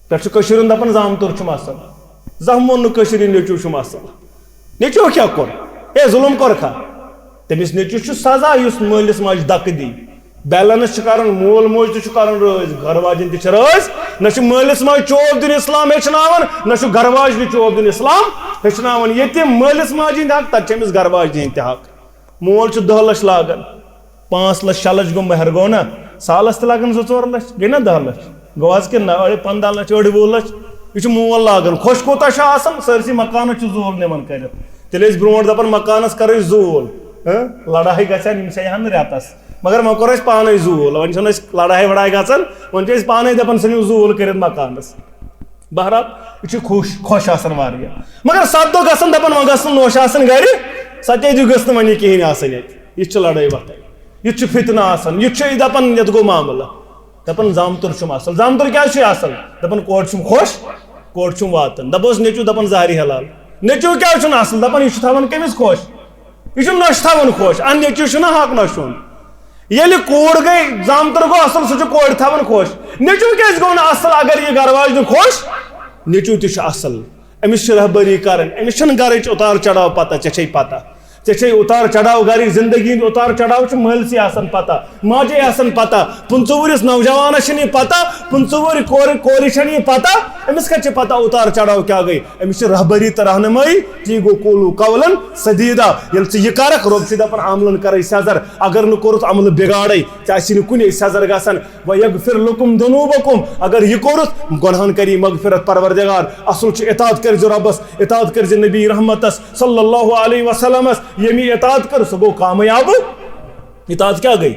پٮ۪ٹھٕ چھُ کٔشیٖرِ ہُنٛد دپان زامتُر چھُم اصل زانٛہہ ووٚن نہٕ کٔشیٖرِ ہُنٛد نیٚچوٗ چھُم اصل نیٚچوٗ کیاہ کوٚر ہے ظُلم کوٚرکھا تٔمِس نیٚچوِس چھُ سزا یُس مٲلِس ماجہِ دکہٕ دی بیلنس چھُ کران مول موج تہِ چھُ کران رٲضۍ گرٕ واجٮ۪ن تہِ چھِ رٲضۍ نہ چھُ مٲلِس ماجہِ چوب دیُن اِسلام ہیٚچھناوان نہ چھُ گرٕ واجنہِ چوب دیُن اِسلام ہیٚچھناوان ییٚتہِ مٲلِس ماجہِ ہٕنٛدۍ حق تتہِ چھِ أمِس گرٕ واجنہِ ہٕنٛدۍ تہِ حق مول چھُ 10 لچھ لاگان 5 لچھ 6 لچھ گوٚو مہر گوٚو نا سالس تہِ لگان 2-4 لچھ گٔے نا 10 لچھ گوٚو حظ کِنہٕ نہ أڑۍ 15 لچھ أڑۍ 20 لچھ یہ چھُ مول لاگان خۄش کوٗتاہ چھُ آسان سٲرسٕے مکانس چھُ زوٗل نِوان کٔرِتھ تیٚلہِ ٲسۍ برونٛٹھ دپان مکانس کرو زوٗل لڑایہِ گژھن یِم سیاہن نہٕ رٮ۪تس مگر وۄنۍ کوٚر اَسہِ پانے زوٗل وۄنۍ چھنہٕ أسۍ لڑایہِ وڑایہِ گژھان وۄنۍ چھِ أسۍ پانے دپان ژھٕنِو زوٗل کٔرِتھ مکانس بہرحال یہِ چھُ خۄش آسان واریاہ مگر 7 دۄہ گژھان دپان وۄنۍ گژھن نۄش آسان گرِ 7 گٔژھ نہٕ وۄنۍ یہِ کِہینۍ آسٕنۍ ییٚتہِ یہِ چھِ لڑٲے وتھٲے یہِ چھُ فتنہٕ آسان یہِ چھُ دپان یتھ گوٚو معاملہٕ دپان زامتُر چھُم اصل زامتُر کیازِ چھُ اصل دپان کورِ چھُم خۄش کورِ چھُم واتان دپوس نیٚچوٗ دپان زہرِ حلال نیٚچوٗ کیازِ چھُنہٕ اصل دپان یہِ چھُ تھاوان کٔمِس خۄش یہ چھُ نۄشہِ تھاوان خۄش نیٚچوٗ چھُنہ حق نۄشہِ ہُنٛد ییٚلہِ کوٗر گٔے زامتُر گوٚو اصل سُہ چھُ کورِ تھاوان خۄش نیٚچوٗ کیازِ گوٚو نہٕ اصل اگر یہِ گرٕ واجنہِ خۄش نیٚچوٗ تہِ چھُ اصل أمِس چھِ رہبٲری کرٕنۍ أمِس چھنہٕ گرٕچ اُتار چڑاو پتہ ژےٚ چھے پتہ ژےٚ چھے اُتار چڑاو گرِچ زندگی ہُنٛد اُتار چڑاو چھُ مٲلسٕے آسان پتہ ماجے آسان پتہ 25 وُہرِس نوجوانس چھنہٕ یہِ پتہ 25 وُہٕرِ کورِ چھنہٕ یہِ پتہ أمِس کتہِ چھِ پتہ اُتار چڑاو کیاہ گٔے أمِس چھِ رہبٲری تہٕ رہنمٲیی تی گوٚو قولوٗ قولن سدیٖدا ییٚلہِ ژٕ یہِ کرکھ رۄب چھِ دپان عملن کرے سیٚزر اگر نہٕ کوٚرُتھ عملہٕ بِگاڑے ژےٚ آسی نہٕ کُنے سیٚزر گژھان وَیَغفِر لَکُم ذُنوٗبَکُم اگر یہِ کوٚرُتھ گۄنہن کری مغفرت پروردگار اصل چھُ اطاعت کٔرزِ رۄبس اطاعت کٔرزِ نبی رحمتس صلی اللہ علیہ وسلمس ییٚمہِ اطاعت کٔر سُہ گوٚو کامیاب اطاعت کیاہ گٔے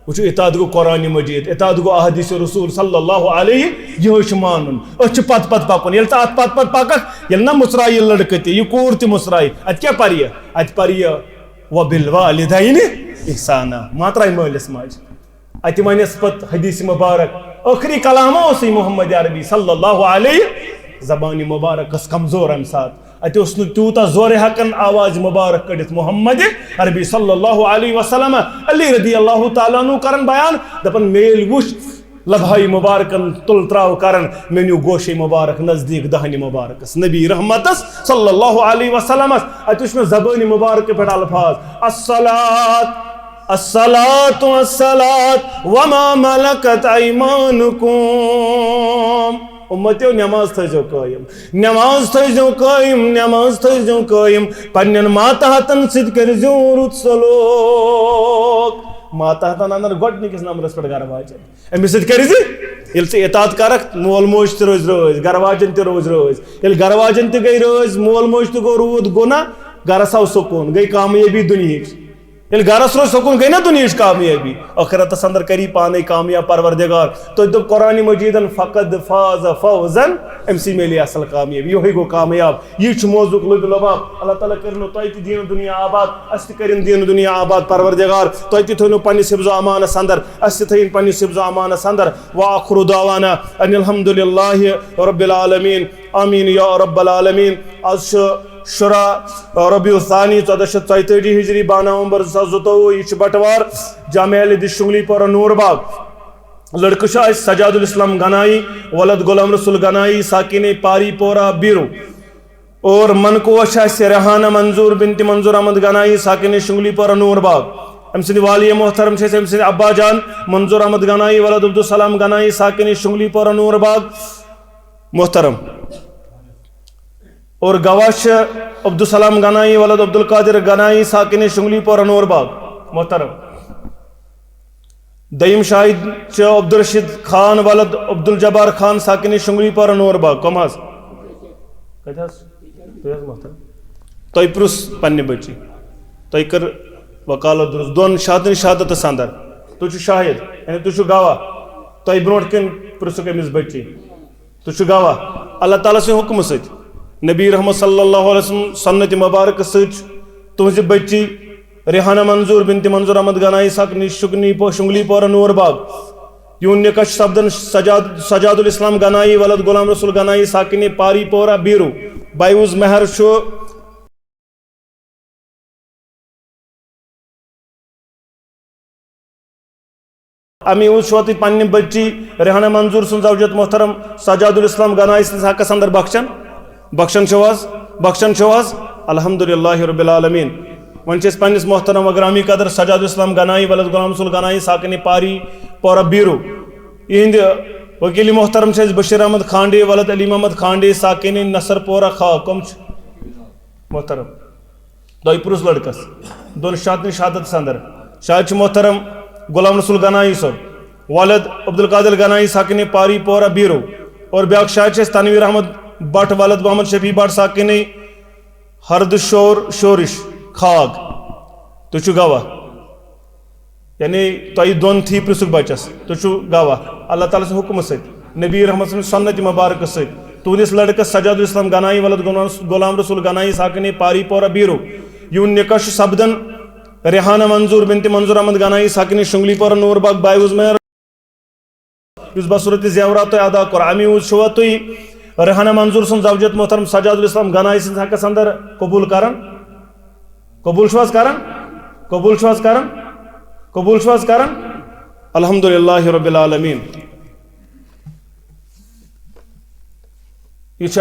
وٕچھو اطاعت گوٚو قرآنِ مجیٖد اطاعت گوٚو احادیٖثِ رسوٗل صلی اللہ علیہ یِہوے چھُ مانُن أسۍ چھِ پتہٕ پکُن ییٚلہِ ژٕ اتھ پتہٕ پککھ ییٚلہِ نہ مُژرایہِ لڑکہٕ تہِ یہِ کوٗر تہِ مُژرایہِ اَتہِ کیاہ پرِ یہِ اَتہِ پرِ یہِ وَبِالوالِدَینِ اِحسانا ما ترٛایہِ مٲلِس ماجہِ اَتہِ وَنٮ۪س پتہٕ حدیٖثِ مُبارک ٲخری کلامہ اوسُے محمد عربی صلی اللہ علیہ زبانہِ مُبارک ٲس کمزور امہِ ساتہٕ اتہِ اوس نہٕ تیوٗتاہ زورٕ ہٮ۪کان آواز مُبارک کٔڑِتھ محمد عربی صلی اللہ علیہ وسلم علی رضی اللہ تعالیٰ عنہ کران بیان دپان مےٚ ییٚلہِ وُچھ لبہاے مُبارکن تُل تراو کران مےٚ نیوٗ گوشے مُبارک نزدیٖک دہنہِ مُبارکس نبی رحمتس صلی اللہ علیہ وسلمس اتہِ وٕچھ مےٚ زبانہِ مُبارکہٕ پٮ۪ٹھ الفاظ الصلاۃ والصلاۃ وما ملکت ایمانکم اُمتیو نٮ۪ماز تھٲیزیو قٲیِم نٮ۪ماز تھٲیزیو قٲیِم نٮ۪ماز تھٲیزیو قٲیِم پننٮ۪ن ماتحتن سۭتۍ کٔرزیو رُت سلوٗک ماتحتن انن گۄڈنِکِس نمبرس پٮ۪ٹھ گرٕ واجٮ۪ن أمِس سۭتۍ کٔرزِ ییٚلہِ ژٕ اطاعت کرکھ مول موج تہِ روزِ رٲضۍ گرٕ واجٮ۪ن تہِ روزِ رٲضۍ ییٚلہِ گرٕ واجٮ۪ن تہِ گٔے رٲضۍ مول موج تہِ گوٚو روٗد گوٚو نا گرس آو سکوٗن گٔے کامیٲبی دُنہِچ ییٚلہِ گرس روزِ سکوٗن گٔے نا دُنہِچ کامیٲبی ٲخرتس انٛدر کری پانے کامیاب پروردگار تۄہہِ دوٚپ قرآنِ مجیٖدن فقد فاز فوزن أمۍ سٕے میلے اصل کامیٲبی یِہوے گوٚو کامیاب یی چھُ موضوٗعُک لُبہِ لۄباب اللہ تعالیٰ کٔرِنو تۄہہِ تہِ دیٖنہٕ دُنیا آباد اسہِ تہِ کٔرِنۍ دیٖنہٕ دُنیا آباد پروردگار تۄہہِ تہِ تھٲینو پننِس حِفظو امانس انٛدر اسہِ تہِ تھٲیِن پننِس حِفظو امانس انٛدر وآخرُ دعوانا ان الحمدُللہ رب العالمیٖن آمیٖن یا رب العالمیٖن آز چھُ شُراہ ربیع الثانی 1442 ہجری 12 نومبر 2022 یہ چھُ بٹوار جامعہ اہل حدیث شنگلی پورہ نور باغ لڑکہٕ چھُ اسہِ سجاد الاسلام گنائی ولد غلام رسول گنائی ساکن پاری پورہ بیرو اور منقوش چھِ اسہِ ریحانہ منظور بنت منظور احمد گنائی ساکن شنگلی پورہ نور باغ أمۍ سٕنٛدِ والی محترم چھِ أسۍ أمۍ سٕنٛدِ ابا جان منظور احمد گنائی ولد عبدالسلام گنائی ساکن شنگلی پورہ نور باغ محترم اور گواہ چھِ عبدالسلام گنائی ولد عبدالقادر گنائی ساکن شنگلی پورہ نور باغ محترم دیم شاہد عبدالرشید خان ولد عبدالجبار خان ساکنی شنگلی پورہ نور باغ کم حظ تہ پرس پنہ بچی تہ کر وکالت درست دون شہادت شہادت اندر تہ شاہد یعنی تہ گواہ تہ برونٹ کن پرسک امس بچی تہ گواہ اللہ تعالیٰ سن حکم ست نبی رحمت صلی اللہ علیہ وسلم سنت مبارک ست تہذ بچی ریحانہ منظور بنت منظور احمد گنائی ساکنی شنگلی پورہ نور باغ یون نکاح سپدن سجاد الاسلام گنائی ولد غلام رسول گنائی ساکنی پاری پورہ بیرو بائیوز مہر شو امی اس شوتی پنہ بچی ریحانہ منظور سن زوجت محترم سجاد الاسلام گنائی سن حقس اندر بخشن شواز الحمدللہ رب العالمین ون پنس محترم گرامی قدر سجاد الاسلام گنائی ولد غلام رسول گنائی ساکنی پاری پورہ بیرو یہند وکیل محترم بشیر احمد کھانڈے ولد علیم احمد کھانڈے ساکنی نصر پورہ خا کم محترم دو پرس لڑکس دون شہادت اندر شاہد محترم غلام رسول گنائی صاحب ولد عبدالقادر گنائی ساکنی پاری پورہ بیرو اور بیاق شاہد تنویر احمد بٹ ولد محمد شفیع بٹ ساکنی ہرد شورش کھاگ تہ گواہ یعنی تہ دون تھی پرسک بچس تہ گواہ اللہ تعالیٰ سن حکم ست نبی رحمت سن سنت مبارک ست تہندس لڑکس سجاد الاسلام گنائی ولد غلام رسول گنائی ساکنی پاری پورہ بیرو یون نکاح سپدن ریحانہ منظور بنت منظور احمد گنائی ساکنی شنگلی پورہ نور باغ بائیوز مہر اس بصورت زیورات ادا کر امی اس شو تہ ریحانہ منظور سن زوجت محترم سجاد الاسلام گنائی سن حقس اندر قبول کرن الحمدللہ رب العالمین یہ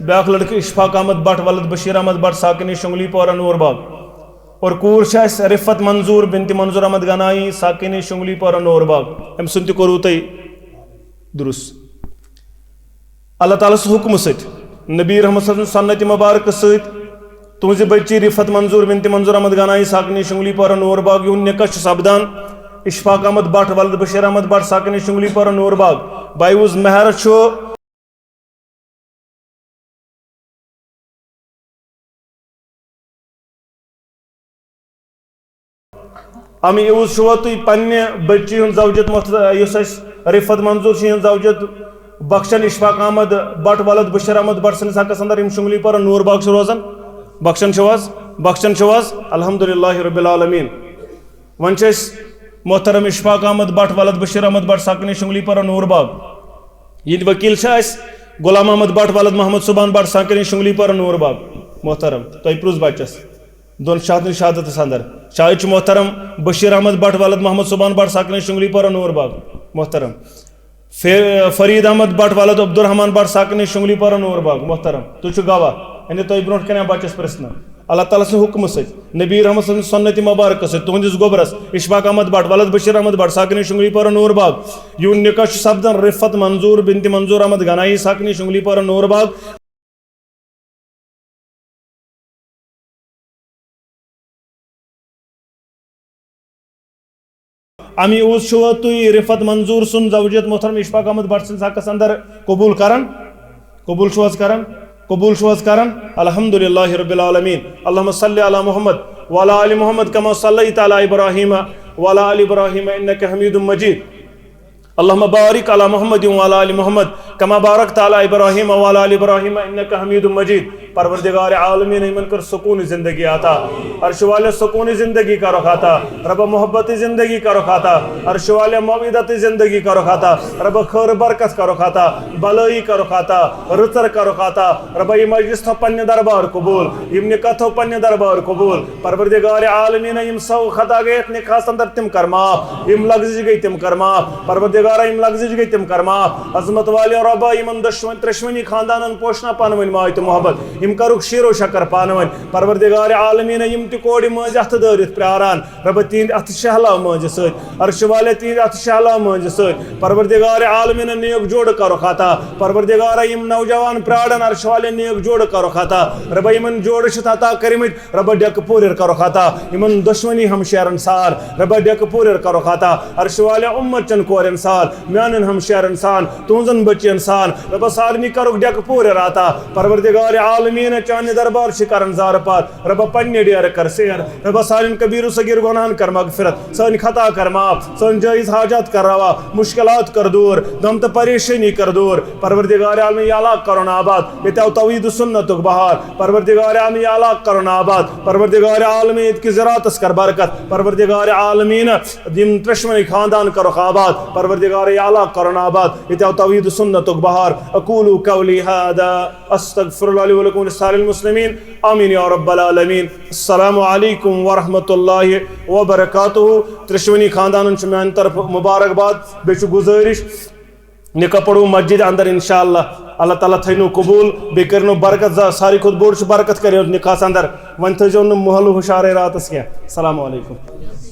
بیاق لڑکہ اشفاق احمد بٹ ولد بشیر احمد بٹ ساکنی شنگلی پورہ نور باغ اور کور رفت منظور بنت منظور احمد گنائی ساکنی شنگلی پورہ نور باغ ام سن تہ کورو تہ درست اللہ تعالیٰ سے حکم ست نبی رحمت صلی اللہ علیہ وسلم سنت مبارک ست تہذ بچی رفت منظور بنت منظور احمد گنائی ساکنی شنگلی پورہ نور باغ یون نکاح سپدان اشفاق احمد بٹ ولد بشیر احمد بٹ ساکنی شنگلی پورہ نور باغ بائیوز مہر چھو امی اس شو تھی پنہ بچی ہن زوجت اس رفت منظور ہن زوجت بخشن اشفاق احمد بٹ ولد بشیر احمد بٹ سنس حقس اندر یم شنگلی پورہ نور باغ روزان بخشن شواز الحمدللہ رب العالمین ون محترم اشفاق احمد بٹ ولد بشیر احمد بٹ ساکنی شنگلی پورہ نور باغ یہ وکیل غلام احمد بٹ ولد محمد سبحان بٹ ساکنی شنگلی پورہ نور باغ محترم تہ پرس بچس دون شہادت اندر شاہد محترم بشیر احمد بٹ ولد محمد سبحان بٹ ساکنی شنگلی پورہ نور باغ محترم فرید احمد بٹ ولد عبدالرحمان بٹ ساکنی شنگلی پورہ نور باغ محترم تہ گواہ یعنی تہ برونٹ کن بچس پرسن اللہ تعالیٰ سن حکم ست نبی رحمت صلی اللہ علیہ وسلم سنت مبارک ست تہندس گوبرس اشفاق احمد بٹ ولد بشیر احمد بٹ ساکنی شنگلی پورہ نور باغ یون نکاح سپدن رفت منظور بنت منظور احمد گنائی ساکنی شنگلی پورہ نور باغ امی اس شو تھی رفت منظور سن زوجت محترم اشفاق احمد بٹ سن حقس اندر قبول کرن الحمدللہ رب العالمین اللہم صلی علی محمد وعلی آل محمد کما صلیت علی ابراہیم وعلی آل ابراہیم انک حمید مجید اللہم بارک علی محمد وعلی آل محمد کما بارکت علی ابراہیم وعلی آل ابراہیم انک حمید مجید پروردگار عالمین ایمن کر سکون زندگی آتا عرش والے سکون زندگی کا رکھاتا رب محبت زندگی کا رکھاتا عرش والے موعدت زندگی کا رکھاتا رب خیر برکت کا رکھاتا بلائی کا رکھاتا رتر کا رکھاتا رب یہ مجلس تھو پنہ دربار قبول یم نکاح تھو پنہ دربار قبول پروردگار عالمین یم سو خطا گیت نکاح اندر تم کر معاف یم لغزش گئی تم کر معاف پروردگار یم لغزش گئی تم کر معاف عظمت والے رب یمن دشمن ترشمنی خاندانن پوشنا پانوین مائی تو محبت یم کروک شیر و شکر پانو پروردگار عالمین یم تہ کوڑ ماج اتھ دورت پیاران رب تہند اتھ شہلا ماج ست عرش والے تہند اتھ شہلا ماج ست پروردگار عالمین نیک جوڑ کرو خطا پروردگار یم نوجوان پرارن عرش والے نیک جوڑ کرو خطا رب یمن جوڑ شت عطا کرمت رب ڈیک پورر کرو خطا یمن دشمنی ہمشیرن سال رب ڈیک پورر کرو خطا عرش والے امت چن کورن سال میانن ہمشیرن سان تونزن بچین سان رب سالمی کرو ڈیک پورر عطا پروردگار عالمین چانے دربار شکرن زار پات رب پنی ڈیر کر سیر رب سالن کبیر و صغیر گناہن کر مغفرت سن خطا کر معاف سن جائز حاجات کر روا مشکلات کر دور غم تو پریشانی کر دور پروردگار عالمین یا اللہ کرن آباد یہ توحید سنت بہار پروردگار عالمین یا اللہ کرن آباد پروردگار عالمین کی زراعت اس کر برکت پروردگار عالمین دم ترشمنی خاندان کرو آباد پروردگار یا اللہ کرن آباد یہ توحید سنت بہار اقول قولی هذا استغفر الله لي ولكم ولسائر المسلمين آمین یا رب العالمین السلام علیکم ورحمۃ اللہ وبرکاتہ ترشونی خاندان میان طرف مبارکباد بیچ گزارش نکاح پڑھو مسجد اندر انشاءاللہ اللہ تعالیٰ تھینو قبول بی کرنو برکت ساری خود بوڑ برکت کرو نکاح اندر ون تھو محل ہوشار راتس کیا السلام علیکم